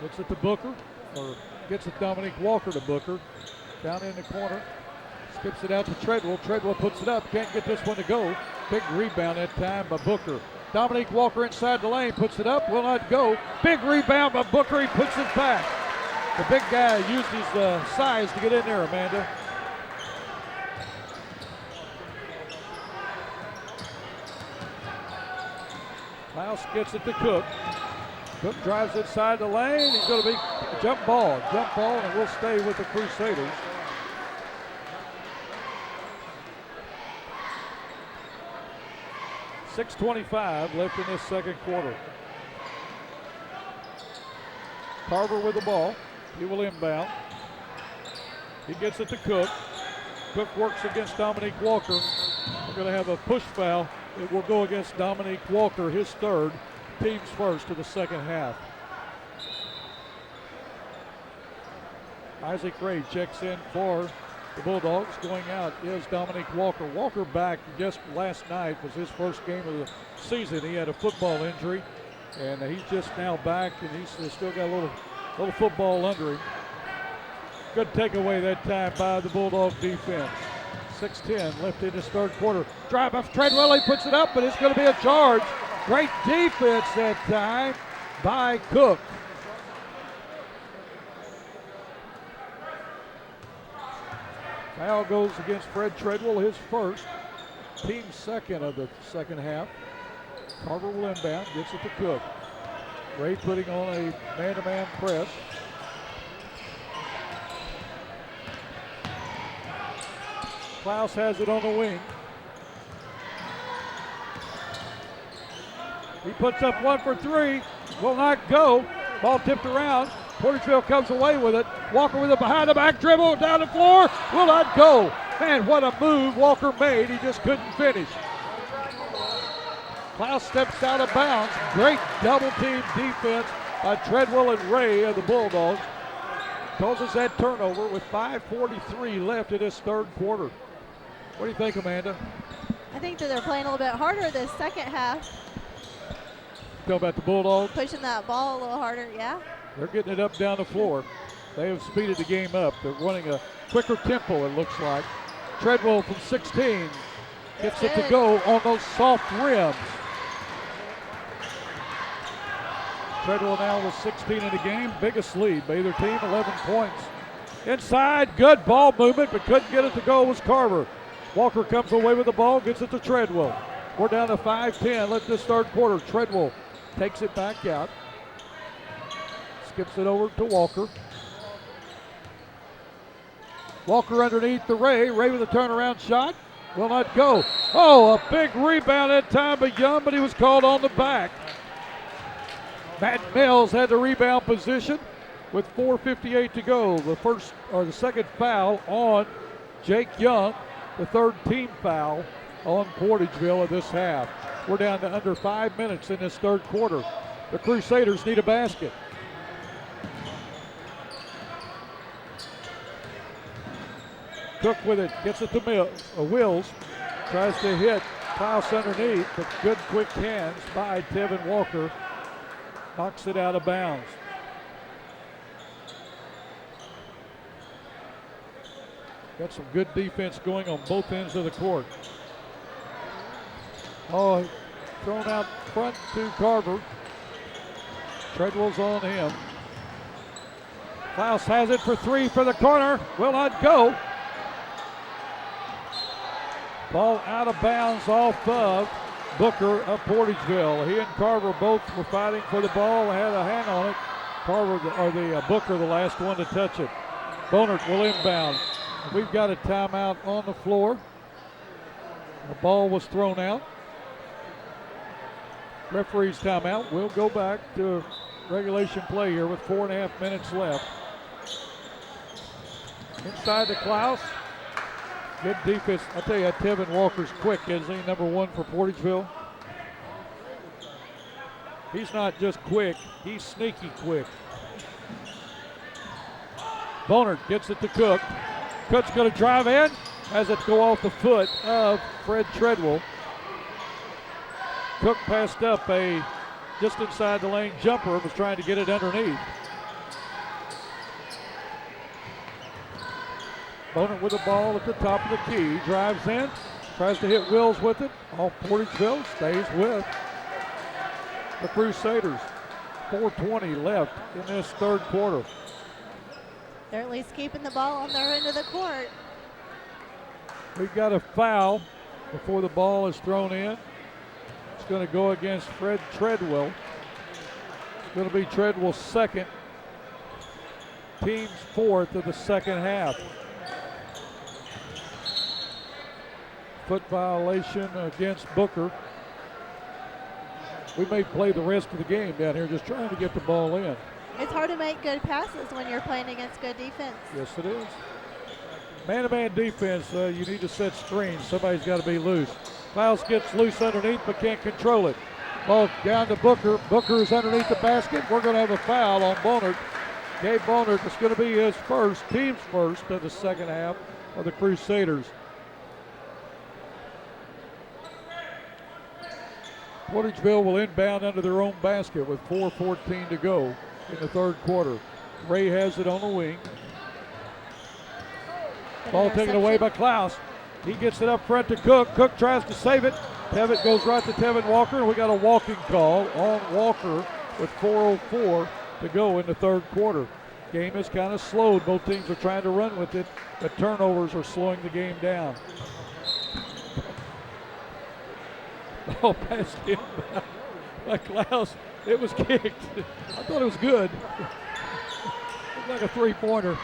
Gets it to Booker, or gets it Dominique Walker to Booker. Down in the corner. Skips it out to Treadwell. Treadwell puts it up. Can't get this one to go. Big rebound that time by Booker. Dominique Walker inside the lane. Puts it up. Will not go. Big rebound by Booker. He puts it back. The big guy used his size to get in there, Amanda. Klaus gets it to Cook. Cook drives inside the lane. He's going to be a jump ball, and it will stay with the Crusaders. .6:25 left in this second quarter. Carver with the ball. He will inbound. He gets it to Cook. Cook works against Dominique Walker. We're going to have a push foul. It will go against Dominique Walker, his third, team's first of the second half. Isaac Ray checks in for the Bulldogs. Going out is Dominique Walker. Walker back just last night was his first game of the season. He had a football injury, and he's just now back, and he's still got a little football under him. Good takeaway that time by the Bulldog defense. 6:10 left in this third quarter. Drive off Treadwell, he puts it up, but it's going to be a charge. Great defense that time by Cook. Foul goes against Fred Treadwell, his first. Team's second of the second half. Carver will inbound, gets it to Cook. Ray putting on a man-to-man press. Klaus has it on the wing. He puts up one for three. Will not go. Ball tipped around. Portageville comes away with it. Walker with a behind-the-back dribble down the floor. Will not go. Man, what a move Walker made. He just couldn't finish. Klaus steps out of bounds. Great double-team defense by Treadwell and Ray of the Bulldogs. Causes that turnover with 5:43 left in this third quarter. What do you think, Amanda? I think that they're playing a little bit harder this second half. Talking about the Bulldogs? Pushing that ball a little harder, yeah. They're getting it up down the floor. They have speeded the game up. They're running a quicker tempo, it looks like. Treadwell from 16 gets it to go on those soft rims. Treadwell now with 16 in the game. Biggest lead by either team, 11 points. Inside, good ball movement, but couldn't get it to go was Carver. Walker comes away with the ball, gets it to Treadwell. We're down to 5:10 left this third quarter. Treadwell takes it back out. Skips it over to Walker. Walker underneath the Ray. Ray with a turnaround shot. Will not go. Oh, a big rebound that time by Young, but he was called on the back. Matt Mills had the rebound position with 4:58 to go. The second foul on Jake Young. The third team foul on Portageville of this half. We're down to under 5 minutes in this third quarter. The Crusaders need a basket. Cook with it, gets it to Wills. Tries to hit Klaus underneath, but good quick hands by Tevin Walker. Knocks it out of bounds. Got some good defense going on both ends of the court. Oh, thrown out front to Carver. Treadwell's on him. Klaus has it for three for the corner. Will not go. Ball out of bounds off of Booker of Portageville. He and Carver both were fighting for the ball. Had a hand on it. Booker the last one to touch it. Bonert will inbound. We've got a timeout on the floor. The ball was thrown out. Referee's timeout. We'll go back to regulation play here with 4.5 minutes left. Inside to Klaus. Good defense. I tell you, Tevin Walker's quick, isn't he? Number 1 for Portageville. He's not just quick, he's sneaky quick. Bonert gets it to Cook. Cook's going to drive in. Has it go off the foot of Fred Treadwell. Cook passed up a just inside the lane jumper, was trying to get it underneath. Bonert with the ball at the top of the key. Drives in, tries to hit Wills with it. Off Portageville, stays with the Crusaders. 4:20 left in this third quarter. They're at least keeping the ball on their end of the court. We've got a foul before the ball is thrown in. It's going to go against Fred Treadwell. It's going to be Treadwell's second, team's fourth of the second half. Foot violation against Booker. We may play the rest of the game down here just trying to get the ball in. It's hard to make good passes when you're playing against good defense. Yes, it is. Man-to-man defense, you need to set screens. Somebody's got to be loose. Klaus gets loose underneath but can't control it. Ball down to Booker. Booker is underneath the basket. We're going to have a foul on Bonert. Gabe Bonert. It's going to be his first, team's first of the second half of the Crusaders. Portageville will inbound under their own basket with 4:14 to go in the third quarter. Ray has it on the wing. Ball taken away by Klaus. He gets it up front to Cook. Cook tries to save it. Tevitt goes right to Tevin Walker, and we got a walking call on Walker with 4:04 to go in the third quarter. Game is kind of slowed. Both teams are trying to run with it, but turnovers are slowing the game down. Ball passed in by Klaus. It was kicked. I thought it was good. Looked like a three-pointer.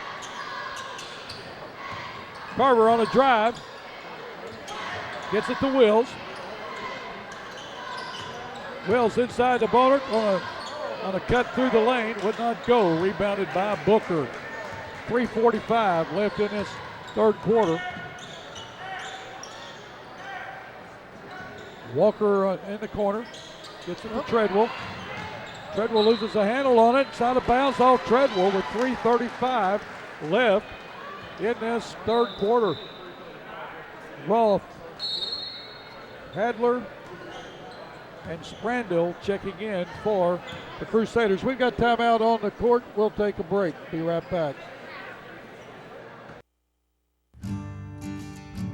Carver on a drive. Gets it to Wills. Wills inside the Bonert on a cut through the lane. Would not go. Rebounded by Booker. 3:45 left in this third quarter. Walker in the corner. Gets it to Treadwell. Treadwell loses a handle on it. It's out of bounds off Treadwell with 3:35 left in this third quarter. Rolfe, Hadler, and Sprandil checking in for the Crusaders. We've got timeout on the court. We'll take a break. Be right back.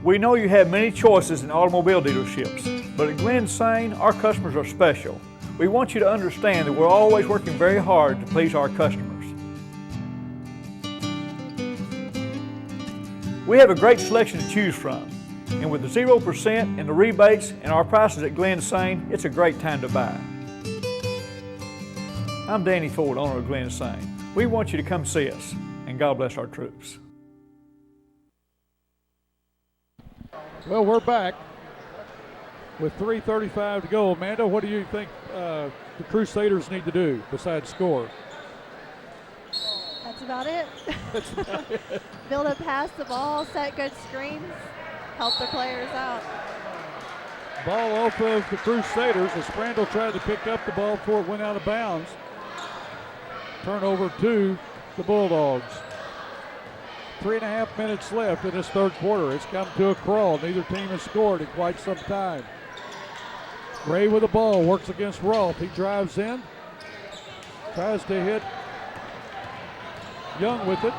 We know you have many choices in automobile dealerships, but at Glen Sain, our customers are special. We want you to understand that we're always working very hard to please our customers. We have a great selection to choose from, and with the 0% and the rebates and our prices at Glen Sain, it's a great time to buy. I'm Danny Ford, owner of Glen Sain. We want you to come see us, and God bless our troops. Well, we're back with 3:35 to go. Amanda, what do you think the Crusaders need to do besides score? That's about it. That's about it. Build up, pass the ball, set good screens, help their players out. Ball off of the Crusaders as Sprandil tried to pick up the ball before it went out of bounds. Turnover to the Bulldogs. 3.5 minutes left in this third quarter. It's come to a crawl. Neither team has scored in quite some time. Ray with the ball, works against Rolfe. He drives in, tries to hit Young with it.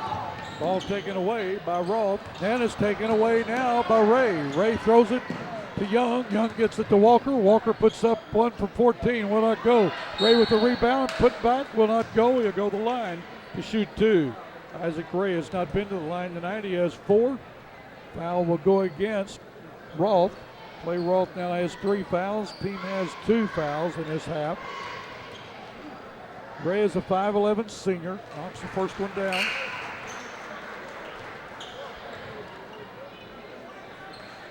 Ball taken away by Rolfe, and it's taken away now by Ray. Ray throws it to Young. Young gets it to Walker. Walker puts up one from 14, will not go. Ray with the rebound, put back, will not go. He'll go the line to shoot two. Isaac Ray has not been to the line tonight. He has 4. Foul will go against Rolfe. Clay Rolfe now has 3 fouls. Team has 2 fouls in this half. Ray is a 5'11 senior. Knocks the first one down.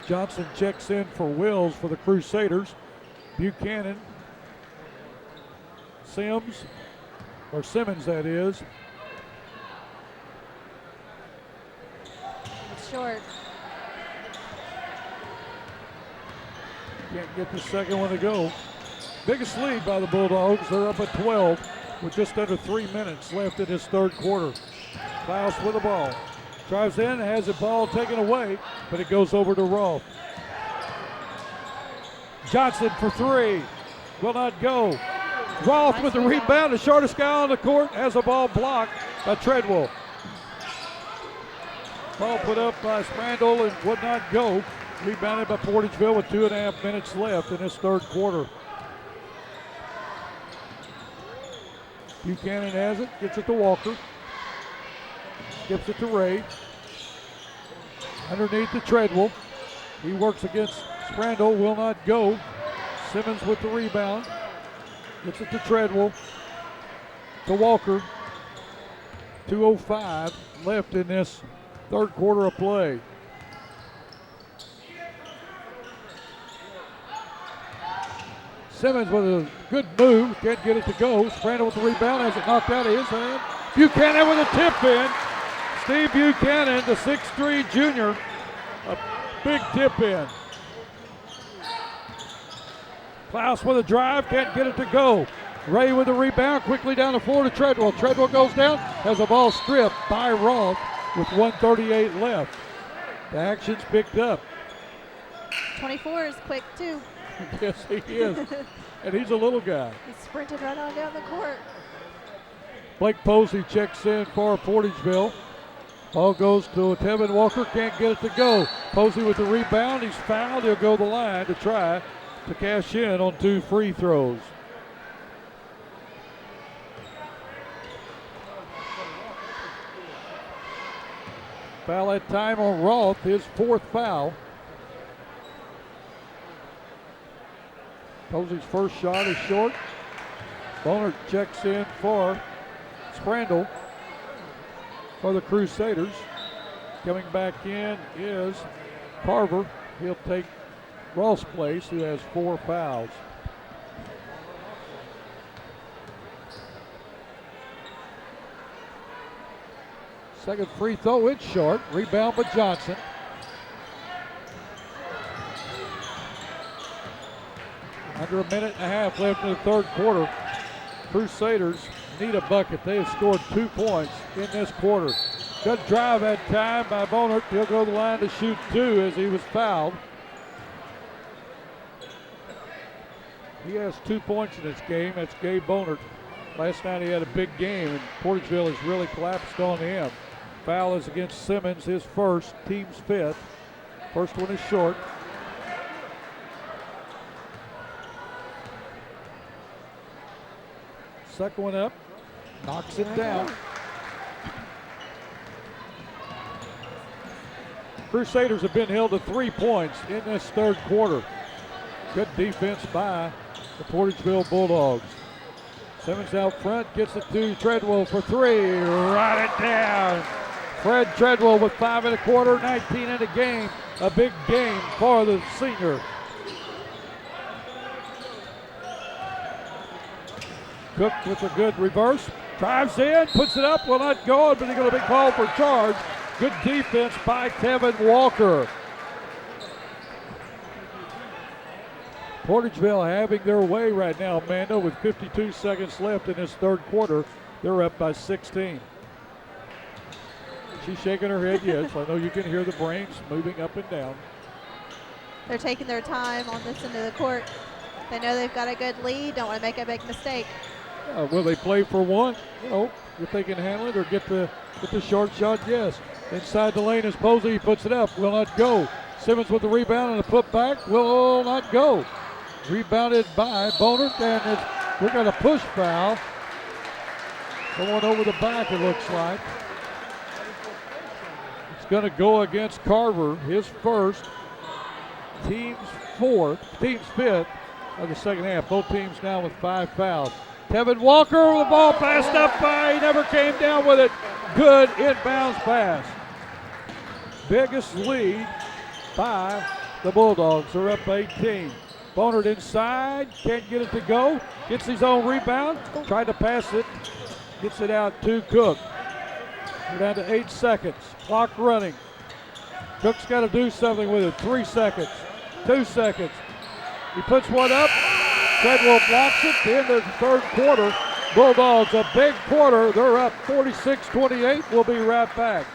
Johnson checks in for Wills for the Crusaders. Buchanan, Simmons that is. It's short. Can't get the second one to go. Biggest lead by the Bulldogs. They're up at 12 with just under 3 minutes left in this third quarter. Klaus with the ball. Drives in, has the ball taken away, but it goes over to Rolfe. Johnson for three. Will not go. Rolfe with the rebound. The shortest guy on the court has the ball blocked by Treadwell. Ball put up by Sprandel and would not go. Rebounded by Portageville with 2.5 minutes left in this third quarter. Buchanan has it, gets it to Walker. Gives it to Ray. Underneath to Treadwell. He works against Sprandel, will not go. Simmons with the rebound. Gets it to Treadwell. To Walker. 2:05 left in this third quarter of play. Simmons with a good move, can't get it to go. Sprandel with the rebound, has it knocked out of his hand. Buchanan with a tip in. Steve Buchanan, the 6'3 junior, a big tip in. Klaus with a drive, can't get it to go. Ray with the rebound, quickly down the floor to Treadwell. Treadwell goes down, has a ball stripped by Rolfe with 1:38 left. The action's picked up. 24 is quick too. Yes, he is. And he's a little guy. He sprinted right on down the court. Blake Posey checks in for Portageville. Ball goes to Tevin Walker, can't get it to go. Posey with the rebound, he's fouled. He'll go the line to try to cash in on 2 free throws. Foul that time on Rolfe, his 4th foul. Posey's first shot is short. Bonner checks in for Sprandel for the Crusaders. Coming back in is Carver. He'll take Rolfe's place, who has 4 fouls. Second free throw, it's short. Rebound by Johnson. Under a minute and a half left in the third quarter. Crusaders need a bucket. They have scored 2 points in this quarter. Good drive that time by Bonert. He'll go to the line to shoot 2 as he was fouled. He has 2 points in this game. That's Gabe Bonert. Last night he had a big game, and Portageville has really collapsed on him. Foul is against Simmons, his first, team's 5th. First one is short. Second one up, knocks it down. Crusaders have been held to 3 points in this third quarter. Good defense by the Portageville Bulldogs. Simmons out front, gets it to Treadwell for 3, right it down. Fred Treadwell with 5 1/4, 19 in the game. A big game for the senior. Cook with a good reverse, drives in, puts it up, will not go, but he's going to be called for charge. Good defense by Tevin Walker. Portageville having their way right now, Amanda, with 52 seconds left in this third quarter. They're up by 16. She's shaking her head, yes. I know you can hear the brains moving up and down. They're taking their time on this end of the court. They know they've got a good lead, don't want to make a big mistake. Will they play for one? You know, if they can handle it or get the short shot, yes. Inside the lane is Posey, he puts it up, will not go. Simmons with the rebound and a putback, will not go. Rebounded by Bonert, and we're going to push foul. Going over the back, it looks like. It's going to go against Carver, his first, team's 5th of the second half. Both teams now with 5 fouls. Tevin Walker, the ball passed up by, he never came down with it. Good inbounds pass. Biggest lead by The Bulldogs are up 18. Bonert inside, can't get it to go. Gets his own rebound, tried to pass it, gets it out to Cook. We're down to 8 seconds, clock running. Cook's got to do something with it. 3 seconds, 2 seconds. He puts one up, Treadwell blocks it, the end of the third quarter. Bulldogs, a big quarter, they're up 46-28. We'll be right back.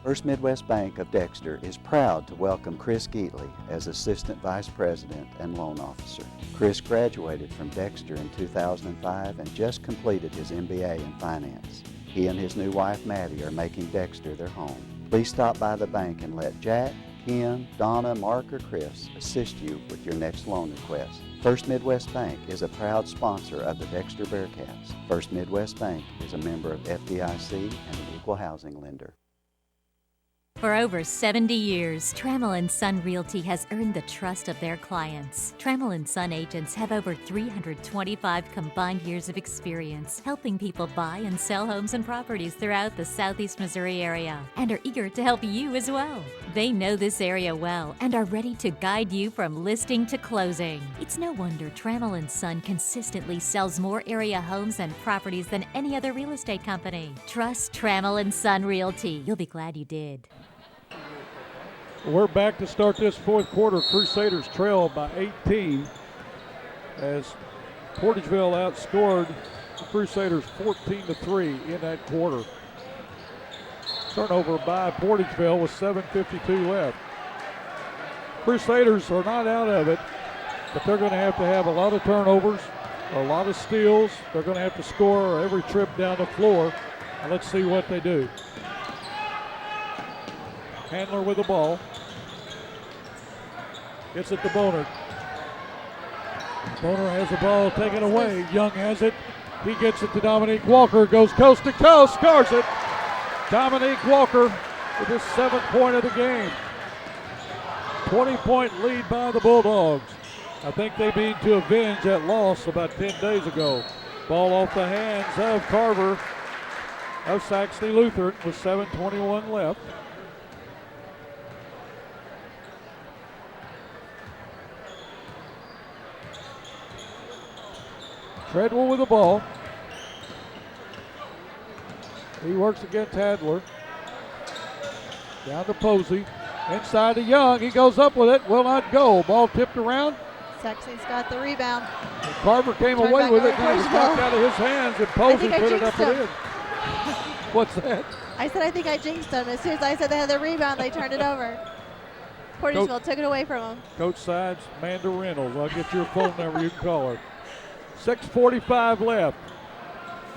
First Midwest Bank of Dexter is proud to welcome Chris Geatley as Assistant Vice President and Loan Officer. Chris graduated from Dexter in 2005 and just completed his MBA in Finance. He and his new wife Maddie are making Dexter their home. Please stop by the bank and let Jack, Ken, Donna, Mark, or Chris assist you with your next loan request. First Midwest Bank is a proud sponsor of the Dexter Bearcats. First Midwest Bank is a member of FDIC and an equal housing lender. For over 70 years, Trammell & Son Realty has earned the trust of their clients. Trammell & Son agents have over 325 combined years of experience helping people buy and sell homes and properties throughout the Southeast Missouri area and are eager to help you as well. They know this area well and are ready to guide you from listing to closing. It's no wonder Trammell & Son consistently sells more area homes and properties than any other real estate company. Trust Trammell & Son Realty. You'll be glad you did. We're back to start this fourth quarter. Crusaders trail by 18 as Portageville outscored the Crusaders 14-3 in that quarter. Turnover by Portageville with 7:52 left. Crusaders are not out of it, but they're going to have a lot of turnovers, a lot of steals. They're going to have to score every trip down the floor. And let's see what they do. Handler with the ball. Gets it to Bonert. Bonert has the ball taken away. Young has it. He gets it to Dominique Walker. Goes coast to coast. Scores it. Dominique Walker with his 7th point of the game. 20-point lead by the Bulldogs. I think they mean to avenge that loss about 10 days ago. Ball off the hands of Carver of Saxony Lutheran with 7:21 left. Treadwell with the ball. He works against Hadler. Down to Posey. Inside to Young. He goes up with it. Will not go. Ball tipped around. Saxony's got the rebound. And Carver came away with it. And it was knocked out of his hands. And Posey put it up and in. What's that? I said I think I jinxed them. As soon as I said they had the rebound, they turned it over. Portageville took it away from them. Coach Sides, Amanda Reynolds. I'll get your phone number. You can call her. 6:45 left.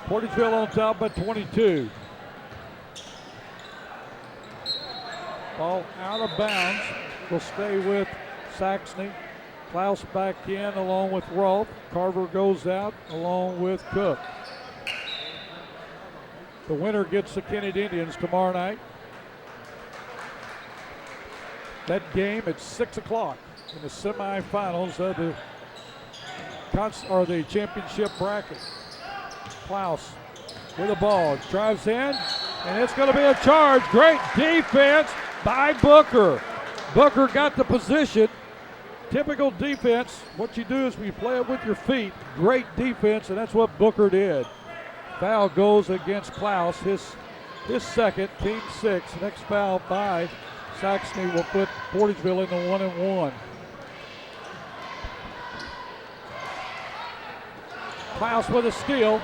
Portageville on top by 22. Ball out of bounds. Will stay with Saxony. Klaus back in along with Rolfe. Carver goes out along with Cook. The winner gets the Kennedy Indians tomorrow night. That game at 6 o'clock in the semifinals of the championship bracket. Klaus with the ball, drives in, and it's going to be a charge. Great defense by Booker. Booker got the position. Typical defense. What you do is you play it with your feet. Great defense, and that's what Booker did. Foul goes against Klaus, his second, team 6. Next foul by Saxony will put Portageville in the 1-1. Klaus with a steal.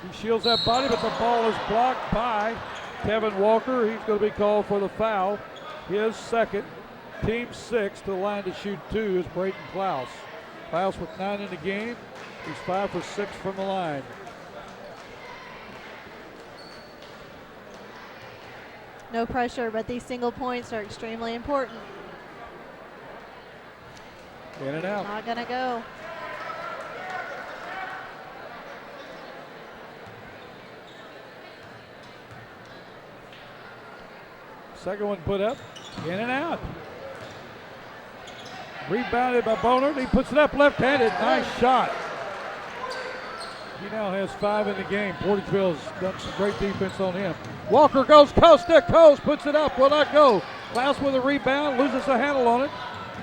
He shields that body, but the ball is blocked by Kevin Walker. He's going to be called for the foul. His second, team 6 to the line to shoot 2 is Brayton Klaus. Klaus with 9 in the game. He's 5 for 6 from the line. No pressure, but these single points are extremely important. In and out. Not gonna go. Second one put up, in and out. Rebounded by Bonert. He puts it up left-handed. Nice shot. He now has 5 in the game. Portageville's done some great defense on him. Walker goes coast to coast, puts it up, will not go. Klaus with a rebound, loses the handle on it.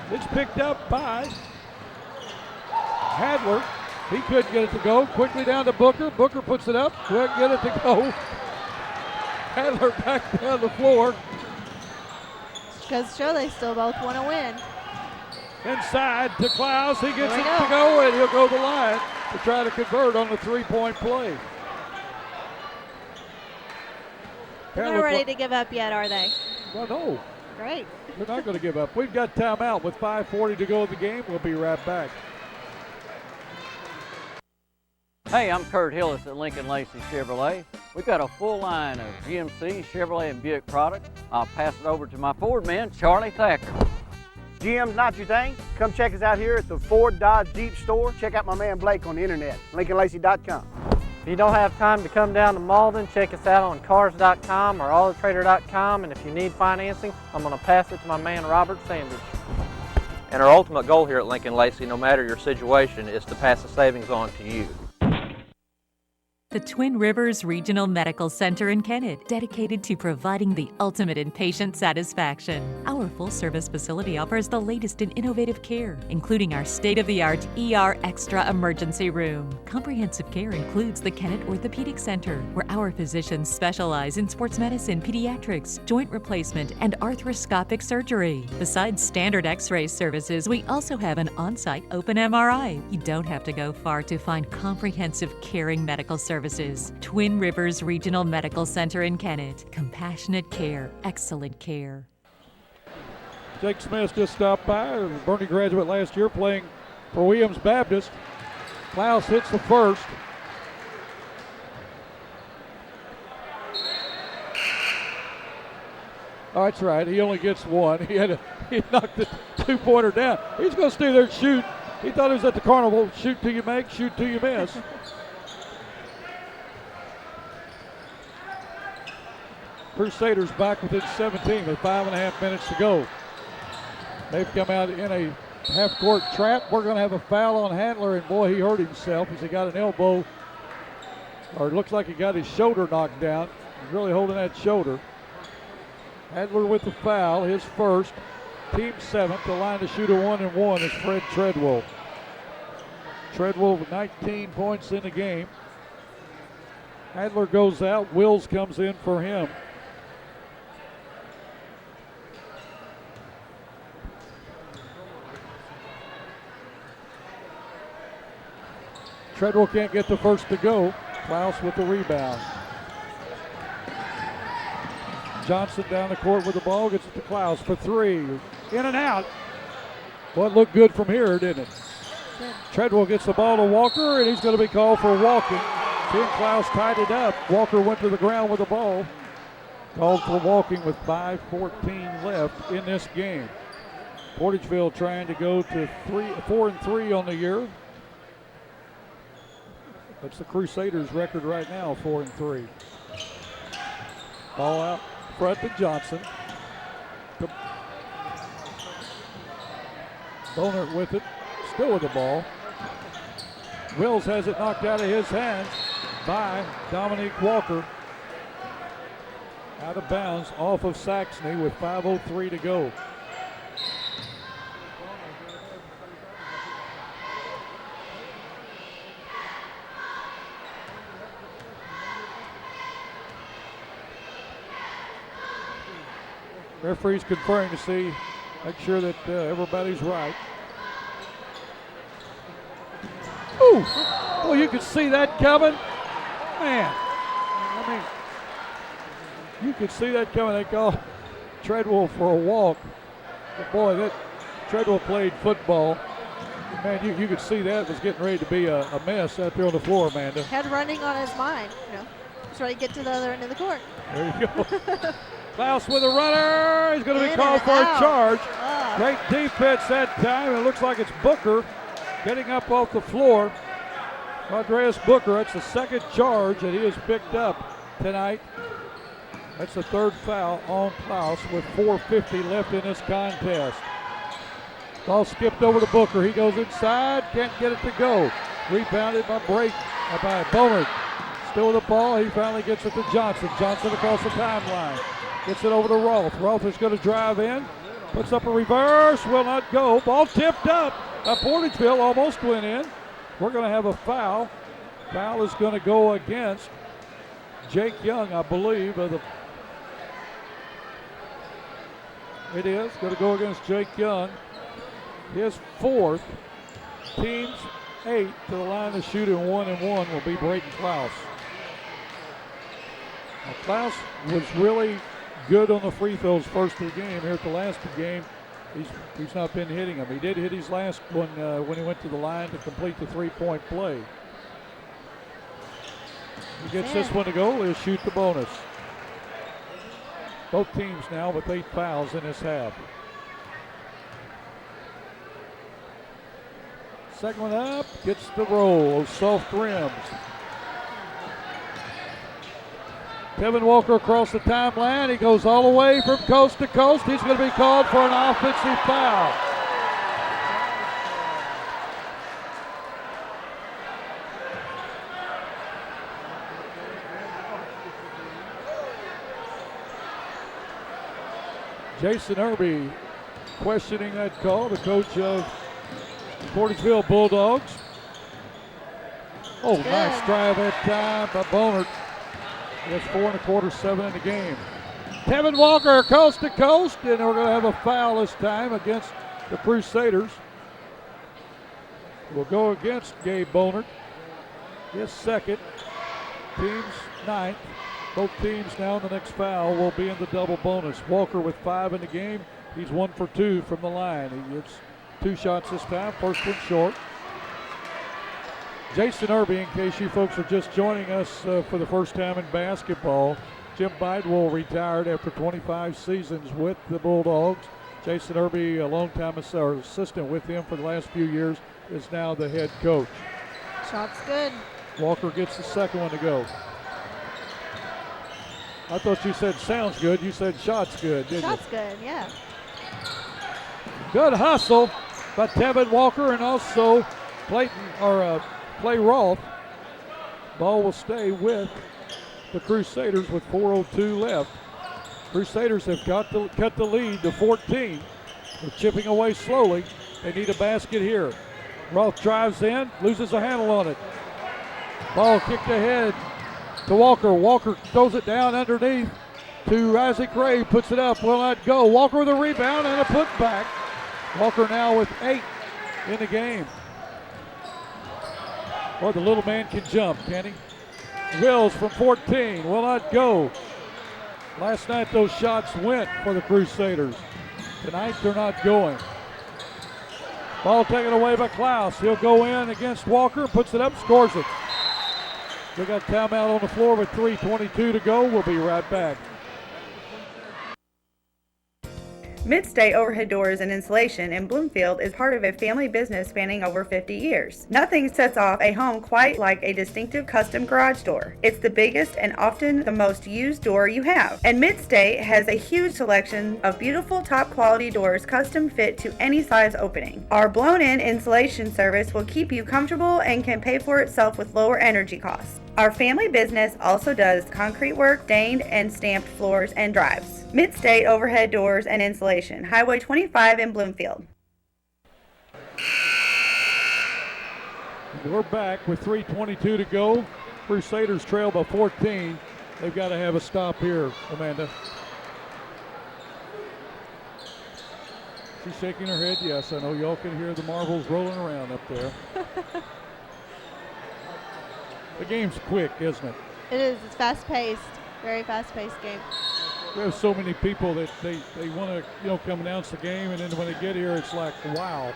It's picked up by Hadler. He couldn't get it to go. Quickly down to Booker. Booker puts it up. Couldn't get it to go. Hadler back down the floor. Goes to show they still both want to win. Inside to Klaus. He gets it There we to go, and he'll go to the line to try to convert on the three-point play. They're not ready to give up yet, are they? Well, no. Great. They're not going to give up. We've got timeout with 5:40 to go in the game. We'll be right back. Hey, I'm Kurt Hillis at Lincoln Lacey Chevrolet. We've got a full line of GMC, Chevrolet, and Buick products. I'll pass it over to my Ford man, Charlie Thacker. GM's not your thing? Come check us out here at the Ford Dodge Jeep store. Check out my man Blake on the internet, LincolnLacey.com. If you don't have time to come down to Malden, check us out on Cars.com or AutoTrader.com, and if you need financing, I'm going to pass it to my man Robert Sandage. And our ultimate goal here at Lincoln Lacey, no matter your situation, is to pass the savings on to you. The Twin Rivers Regional Medical Center in Kennett, dedicated to providing the ultimate in patient satisfaction. Our full-service facility offers the latest in innovative care, including our state-of-the-art ER Extra emergency room. Comprehensive care includes the Kennett Orthopedic Center, where our physicians specialize in sports medicine, pediatrics, joint replacement, and arthroscopic surgery. Besides standard X-ray services, we also have an on-site open MRI. You don't have to go far to find comprehensive caring medical services. Twin Rivers Regional Medical Center in Kennett. Compassionate care, excellent care. Jake Smith just stopped by, a Bernie graduate last year playing for Williams Baptist. Klaus hits the first. Oh, that's right. He only gets one. He knocked the two-pointer down. He's going to stay there and shoot. He thought he was at the carnival. Shoot till you make, shoot till you miss. Crusaders back within 17 with 5.5 minutes to go. They've come out in a half-court trap. We're going to have a foul on Handler, and boy, he hurt himself as he got an elbow, or it looks like he got his shoulder knocked down. He's really holding that shoulder. Handler with the foul, his first. Team seventh. The line to shoot a 1-and-1 is Fred Treadwell. Treadwell with 19 points in the game. Handler goes out. Wills comes in for him. Treadwell can't get the first to go. Klaus with the rebound. Johnson down the court with the ball, gets it to Klaus for three. In and out. Well, it looked good from here, didn't it? Treadwell gets the ball to Walker, and he's going to be called for walking. Tim Klaus tied it up. Walker went to the ground with the ball. Called for walking with 5:14 left in this game. Portageville trying to go to 4-3 on the year. That's the Crusaders' record right now, 4-3. Ball out front to Johnson. Bonert with it, still with the ball. Wills has it knocked out of his hands by Dominique Walker. Out of bounds off of Saxony with 5:03 to go. Referee's conferring to see, make sure that everybody's right. Ooh, well, you could see that coming. Man, I mean, you could see that coming. They call Treadwell for a walk. But boy, that Treadwell played football. Man, you could see that was getting ready to be a mess out there on the floor, Amanda. Had running on his mind, He's ready to get to the other end of the court. There you go. Klaus with a runner. He's going to be called for a charge. Great defense that time. It looks like it's Booker getting up off the floor. Andreas Booker, that's the second charge that he has picked up tonight. That's the third foul on Klaus with 4:50 left in this contest. Ball skipped over to Booker. He goes inside, can't get it to go. Rebounded by Bonert. Still with the ball, he finally gets it to Johnson. Johnson across the timeline. Gets it over to Rolfe. Rolfe is going to drive in. Puts up a reverse. Will not go. Ball tipped up. Portageville almost went in. We're going to have a foul. Foul is going to go against Jake Young, I believe. It is going to go against Jake Young. His fourth. Team's 8 to the line to shoot in 1 and 1 will be Brayton Klaus. Now, Klaus was really good on the free throws first of the game. Here at the last of the game, he's not been hitting them. He did hit his last one when he went to the line to complete the three-point play. He gets this one to go. He'll shoot the bonus. Both teams now with 8 fouls in this half. Second one up, gets the roll, soft rims. Kevin Walker across the timeline. He goes all the way from coast to coast. He's going to be called for an offensive foul. Jason Irby questioning that call, the coach of Portageville Bulldogs. Oh, nice drive that time by Bonert. That's 4 1/4, 7 in the game. Kevin Walker coast to coast, and we're going to have a foul this time against the Crusaders. We'll go against Gabe Bonert. His second, team's 9th. Both teams now in the next foul will be in the double bonus. Walker with 5 in the game. He's 1 for 2 from the line. He gets 2 shots this time. First one short. Jason Irby, in case you folks are just joining us for the first time in basketball, Jim Bidewell retired after 25 seasons with the Bulldogs. Jason Irby, a longtime assistant with him for the last few years, is now the head coach. Shot's good. Walker gets the second one to go. I thought you said sounds good. You said shot's good, didn't you? Shot's good, yeah. Good hustle by Tevin Walker and also Clay Rolfe. Ball will stay with the Crusaders with 4:02 left. Crusaders have got to cut the lead to 14. They're chipping away slowly. They need a basket here. Rolfe drives in, loses a handle on it. Ball kicked ahead to Walker. Walker throws it down underneath to Isaac Ray. Puts it up, will not go. Walker with a rebound and a putback. Walker now with 8 in the game. Boy, the little man can jump, can he? Wills from 14, will not go. Last night those shots went for the Crusaders. Tonight they're not going. Ball taken away by Klaus. He'll go in against Walker, puts it up, scores it. They got timeout on the floor with 3:22 to go. We'll be right back. Mid-State Overhead Doors and Insulation in Bloomfield is part of a family business spanning over 50 years. Nothing sets off a home quite like a distinctive custom garage door. It's the biggest and often the most used door you have. And Mid-State has a huge selection of beautiful top quality doors custom fit to any size opening. Our blown-in insulation service will keep you comfortable and can pay for itself with lower energy costs. Our family business also does concrete work, stained and stamped floors and drives. Mid-State Overhead Doors and Insulation, Highway 25 in Bloomfield. We're back with 3:22 to go. Crusaders trail by 14. They've got to have a stop here, Amanda. She's shaking her head. Yes, I know y'all can hear the marbles rolling around up there. The game's quick, isn't it? It is. It's fast-paced. Very fast-paced game. We have so many people that they want to come announce the game, and then when they get here, it's like, wow.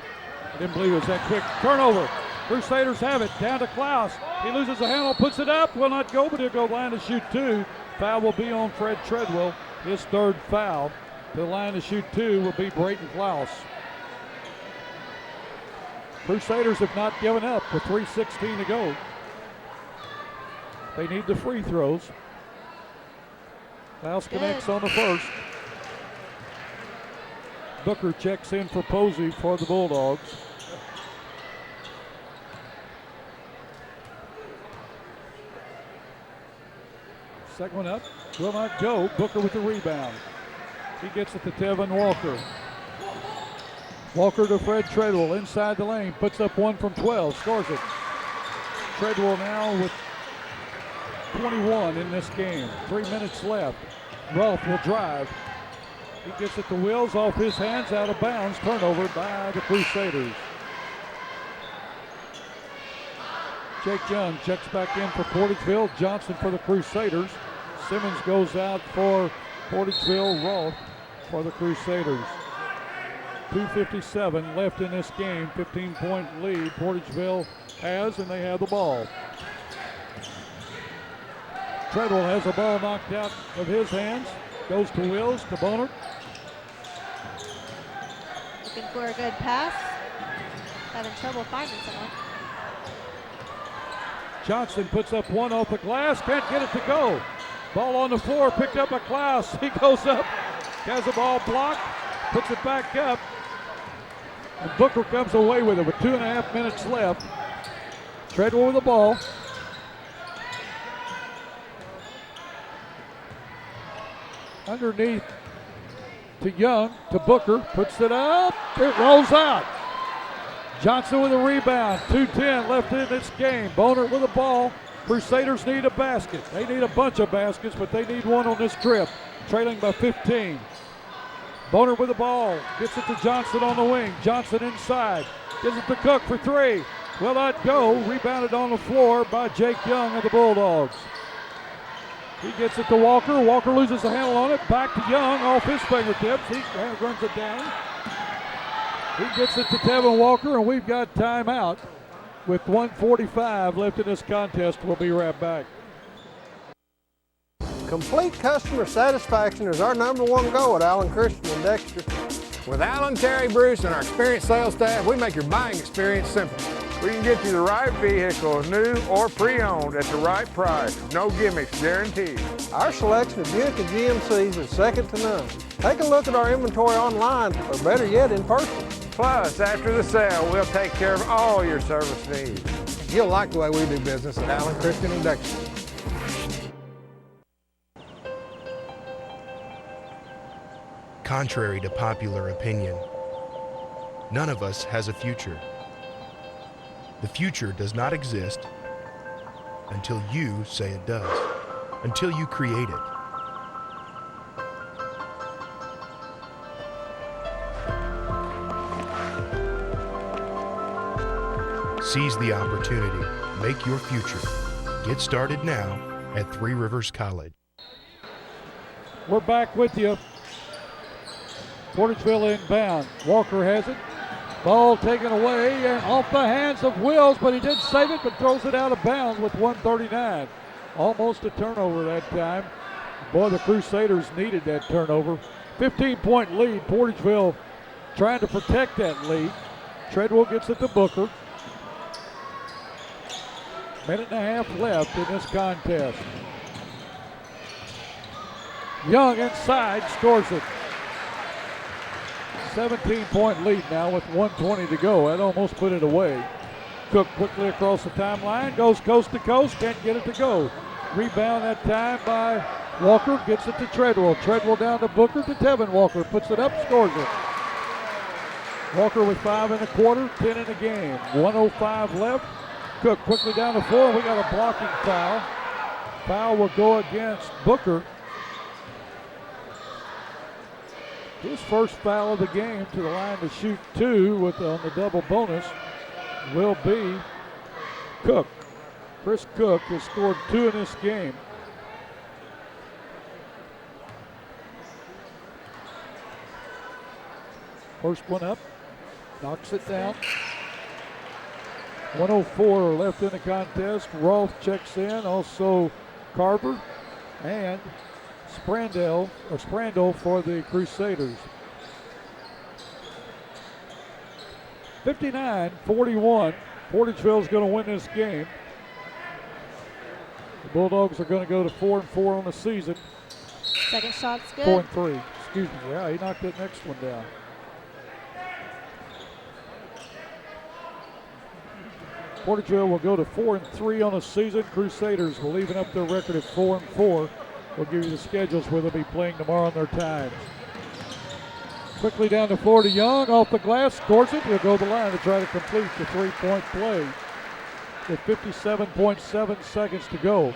I didn't believe it was that quick. Turnover. Crusaders have it. Down to Klaus. He loses the handle, puts it up. Will not go, but he'll go line to shoot 2. Foul will be on Fred Treadwell. His 3rd foul. The line to shoot 2 will be Brayton Klaus. Crusaders have not given up with 3:16 to go. They need the free throws. Klaus connects on the first. Booker checks in for Posey for the Bulldogs. Second one up, will not go. Booker with the rebound. He gets it to Tevin Walker. Walker to Fred Treadwell inside the lane, puts up one from 12, scores it. Treadwell now with 21 in this game. 3 minutes left. Rolfe will drive. He gets it to Wills, off his hands, out of bounds. Turnover by the Crusaders. Jake Young checks back in for Portageville. Johnson for the Crusaders. Simmons goes out for Portageville. Rolfe for the Crusaders. 2:57 left in this game. 15-point lead Portageville has, and they have the ball. Treadwell has the ball knocked out of his hands. Goes to Wills, to Boner. Looking for a good pass. Having trouble finding someone. Johnson puts up one off the glass, can't get it to go. Ball on the floor, picked up by Klaus. He goes up, has the ball blocked, puts it back up. And Booker comes away with it with 2.5 minutes left. Treadwell with the ball. Underneath to Young, to Booker, puts it up, it rolls out. Johnson with a rebound, 2:10 left in this game. Boner with the ball. Crusaders need a basket. They need a bunch of baskets, but they need one on this trip. Trailing by 15. Boner with the ball, gets it to Johnson on the wing. Johnson inside, gives it to Cook for three. Will not go, rebounded on the floor by Jake Young of the Bulldogs. He gets it to Walker. Walker loses the handle on it. Back to Young off his fingertips. He runs it down. He gets it to Tevin Walker, and we've got timeout with 1:45 left in this contest. We'll be right back. Complete customer satisfaction is our #1 goal at Allen Christian in Dexter. With Alan, Terry, Bruce, and our experienced sales staff, we make your buying experience simple. We can get you the right vehicle, new or pre-owned, at the right price. No gimmicks, guaranteed. Our selection of Buick and GMCs is second to none. Take a look at our inventory online, or better yet, in person. Plus, after the sale, we'll take care of all your service needs. You'll like the way we do business at Allen Christian in Dexter. Contrary to popular opinion, none of us has a future. The future does not exist until you say it does, until you create it. Seize the opportunity. Make your future. Get started now at Three Rivers College. We're back with you. Portageville inbound. Walker has it. Ball taken away and off the hands of Wills, but he did save it, but throws it out of bounds with 1:39. Almost a turnover that time. Boy, the Crusaders needed that turnover. 15-point lead. Portageville trying to protect that lead. Treadwell gets it to Booker. Minute and a half left in this contest. Young inside, scores it. 17-point lead now with 1:20 to go. That almost put it away. Cook quickly across the timeline, goes coast to coast, can't get it to go. Rebound that time by Walker, gets it to Treadwell. Treadwell down to Booker, to Tevin Walker, puts it up, scores it. Walker with 5 1/4, 10 in the game. 1:05 left. Cook quickly down the floor. We got a blocking foul. Foul will go against Booker. His first foul of the game, to the line to shoot 2 with on the double bonus will be Cook. Chris Cook has scored 2 in this game. First one up, knocks it down. 1:04 left in the contest. Rolfe checks in, also Carver and Sprandel for the Crusaders. 59-41. Portageville's going to win this game. The Bulldogs are going to go to 4-4 on the season. Second shot's good. 4-3. Excuse me. Yeah, he knocked that next one down. Portageville will go to 4-3 on the season. Crusaders will even up their record at 4-4. We'll give you the schedules where they'll be playing tomorrow and their times. Quickly down the floor to Young, off the glass, scores it. He'll go to the line to try to complete the three-point play with 57.7 seconds to go.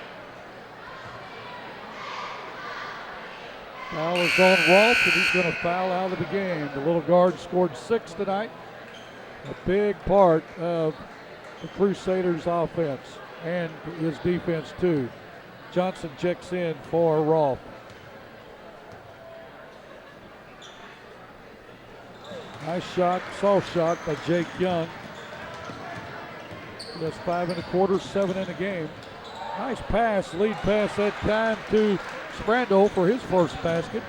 Foul is on Rolfe, and he's going to foul out of the game. The little guard scored 6 tonight. A big part of the Crusaders' offense and his defense too. Johnson checks in for Rolfe. Nice shot, soft shot by Jake Young. That's 5 1/4, 7 in the game. Nice pass, lead pass that time to Sprandl for his first basket.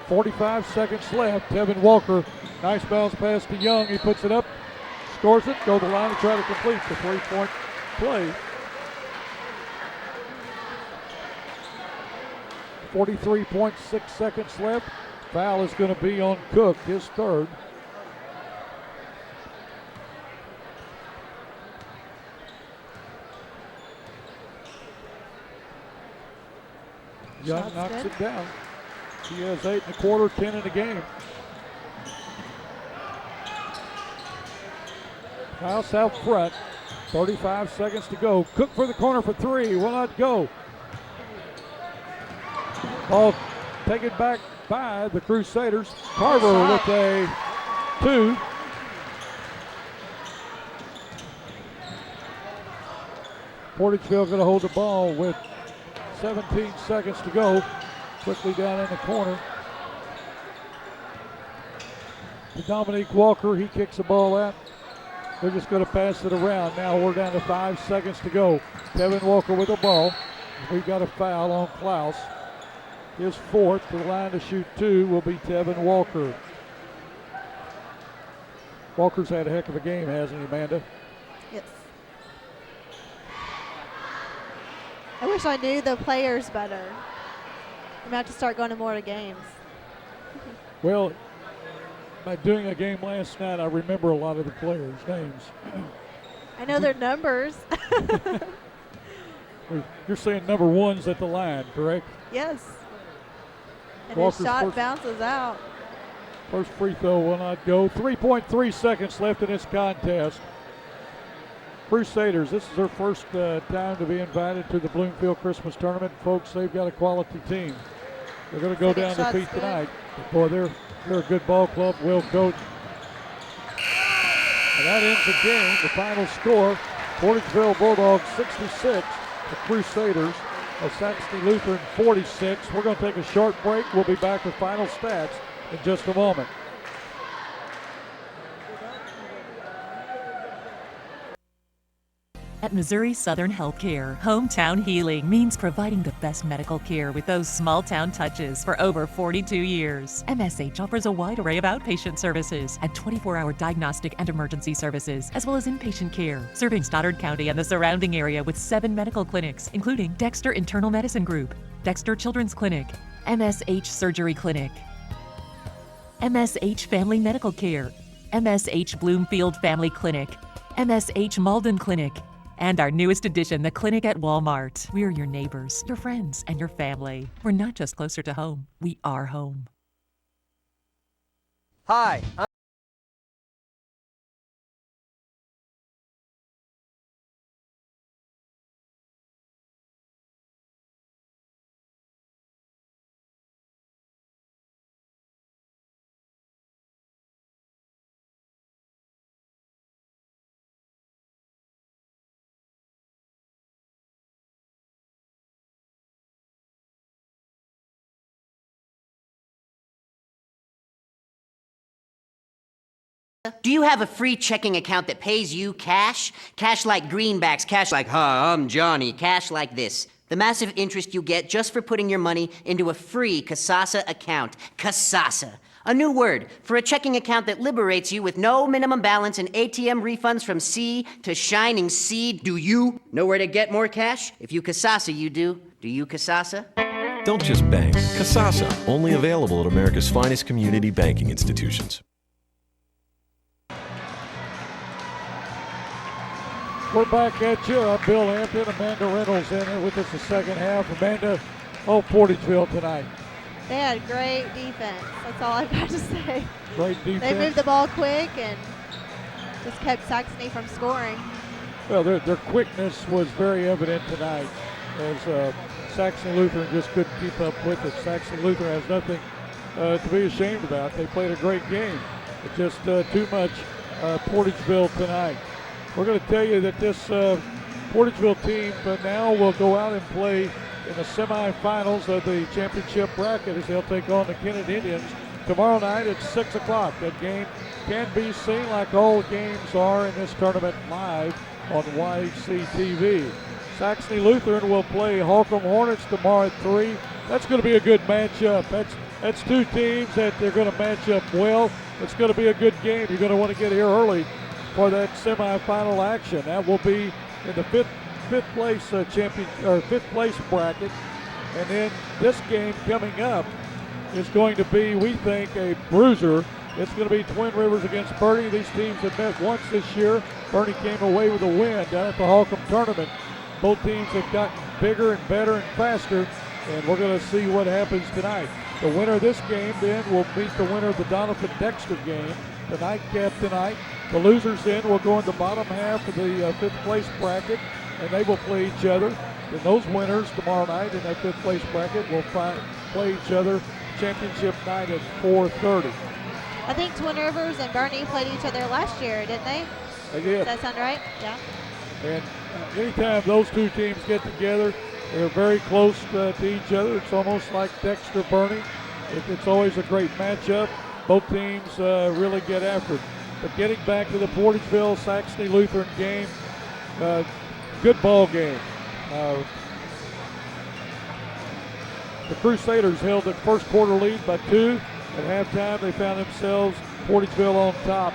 45 seconds left. Tevin Walker, nice bounce pass to Young. He puts it up, scores it, go to the line to try to complete the three-point play. 43.6 seconds left. Foul is going to be on Cook, his third. Young knocks it down. He has 8 1/4, 10 in the game. House out front. 35 seconds to go. Cook for the corner for 3. Will not go. Ball taken back by the Crusaders. Carver with a 2. Portageville going to hold the ball with 17 seconds to go. Quickly down in the corner. To Dominique Walker, he kicks the ball out. They're just going to pass it around. Now we're down to 5 seconds to go. Tevin Walker with the ball. We've got a foul on Klaus. His fourth. To the line to shoot 2 will be Tevin Walker. Walker's had a heck of a game, hasn't he, Amanda? Yes. I wish I knew the players better. I'm going to have to start going to more games. Well, by doing a game last night, I remember a lot of the players' names. I know their numbers. You're saying number 1's at the line, correct? Yes. And Walker's his shot first bounces out. First free throw will not go. 3.3 seconds left in this contest. Crusaders, this is their first time to be invited to the Bloomfield Christmas Tournament. Folks, they've got a quality team. They're going to go down defeat tonight. Boy, they're a good ball club, well coached. And that ends the game. The final score, Portageville Bulldogs 66, the Crusaders of Saxony Lutheran 46. We're going to take a short break. We'll be back with final stats in just a moment. At Missouri Southern Healthcare, hometown healing means providing the best medical care with those small-town touches for over 42 years. MSH offers a wide array of outpatient services and 24-hour diagnostic and emergency services, as well as inpatient care, serving Stoddard County and the surrounding area with 7 medical clinics, including Dexter Internal Medicine Group, Dexter Children's Clinic, MSH Surgery Clinic, MSH Family Medical Care, MSH Bloomfield Family Clinic, MSH Malden Clinic, and our newest addition, the clinic at Walmart. We're your neighbors, your friends, and your family. We're not just closer to home, we are home. Hi, Do you have a free checking account that pays you cash? Cash like greenbacks, cash like, hi, I'm Johnny, cash like this. The massive interest you get just for putting your money into a free Kasasa account. Kasasa. A new word for a checking account that liberates you with no minimum balance and ATM refunds from sea to shining sea. Do you know where to get more cash? If you Kasasa, you do. Do you Kasasa? Don't just bank. Kasasa, only available at America's finest community banking institutions. We're back at you. I'm Bill Hampton. Amanda Reynolds in it with us the second half. Amanda, Oh, Portageville tonight. They had great defense. That's all I've got to say. Great defense. They moved the ball quick and just kept Saxony from scoring. Well, their quickness was very evident tonight as Saxony Lutheran just couldn't keep up with it. Saxony Lutheran has nothing to be ashamed about. They played a great game. It's just too much Portageville tonight. We're going to tell you that this Portageville team now will go out and play in the semifinals of the championship bracket as they'll take on the Kennett Indians tomorrow night at 6 o'clock. That game can be seen like all games are in this tournament live on YCTV. Saxony Lutheran will play Holcomb Hornets tomorrow at 3. That's going to be a good matchup. That's two teams that they're going to match up well. It's going to be a good game. You're going to want to get here early for that semifinal action. That will be in the fifth place fifth place bracket, and then this game coming up is going to be, we think, a bruiser. It's going to be Twin Rivers against Bernie. These teams have met once this year. Bernie came away with a win down at the Holcomb tournament. Both teams have gotten bigger and better and faster, and we're going to see what happens tonight. The winner of this game then will meet the winner of the Donovan-Dexter game, the nightcap tonight. The losers then will go in the bottom half of the fifth place bracket, and they will play each other. And those winners tomorrow night in that fifth place bracket will play each other championship night at 4:30. I think Twin Rivers and Bernie played each other last year, didn't they? They did. Does that sound right? Yeah. And anytime those two teams get together, they're very close to each other. It's almost like Dexter-Bernie. It's always a great matchup. Both teams really get after it. But getting back to the Portageville Saxony Lutheran game, good ball game. The Crusaders held the first quarter lead by 2. At halftime, they found themselves Portageville on top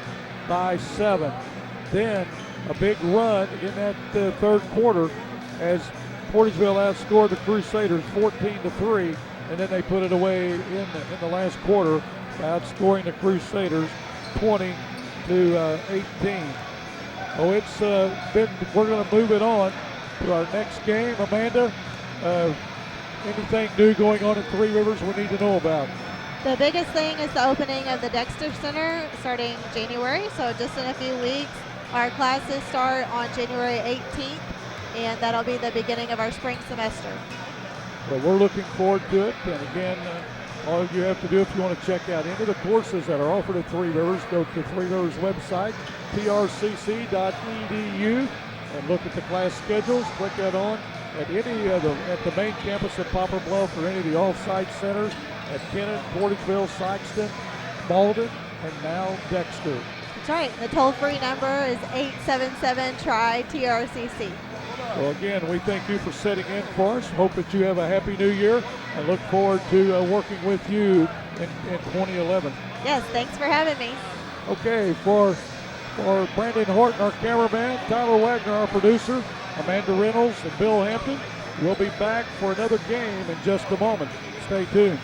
by 7. Then a big run in that third quarter as Portageville outscored the Crusaders 14-3, and then they put it away in the last quarter by outscoring the Crusaders 20-18. Oh, it's been. We're going to move it on to our next game. Amanda, anything new going on at Three Rivers we need to know about? The biggest thing is the opening of the Dexter Center starting January, so just in a few weeks. Our classes start on January 18th, and that'll be the beginning of our spring semester. Well, we're looking forward to it, and again, all you have to do if you want to check out any of the courses that are offered at Three Rivers, go to Three Rivers website, trcc.edu, and look at the class schedules. Click that on at any of at the main campus at Poplar Bluff or any of the off-site centers at Kennett, Portageville, Sikeston, Malden, and now Dexter. That's right. The toll-free number is 877-TRI-TRCC. Well, again, we thank you for sitting in for us. Hope that you have a happy new year and look forward to working with you in 2011. Yes, thanks for having me. Okay, for Brandon Horton, our cameraman, Tyler Wagner, our producer, Amanda Reynolds, and Bill Hampton, we'll be back for another game in just a moment. Stay tuned.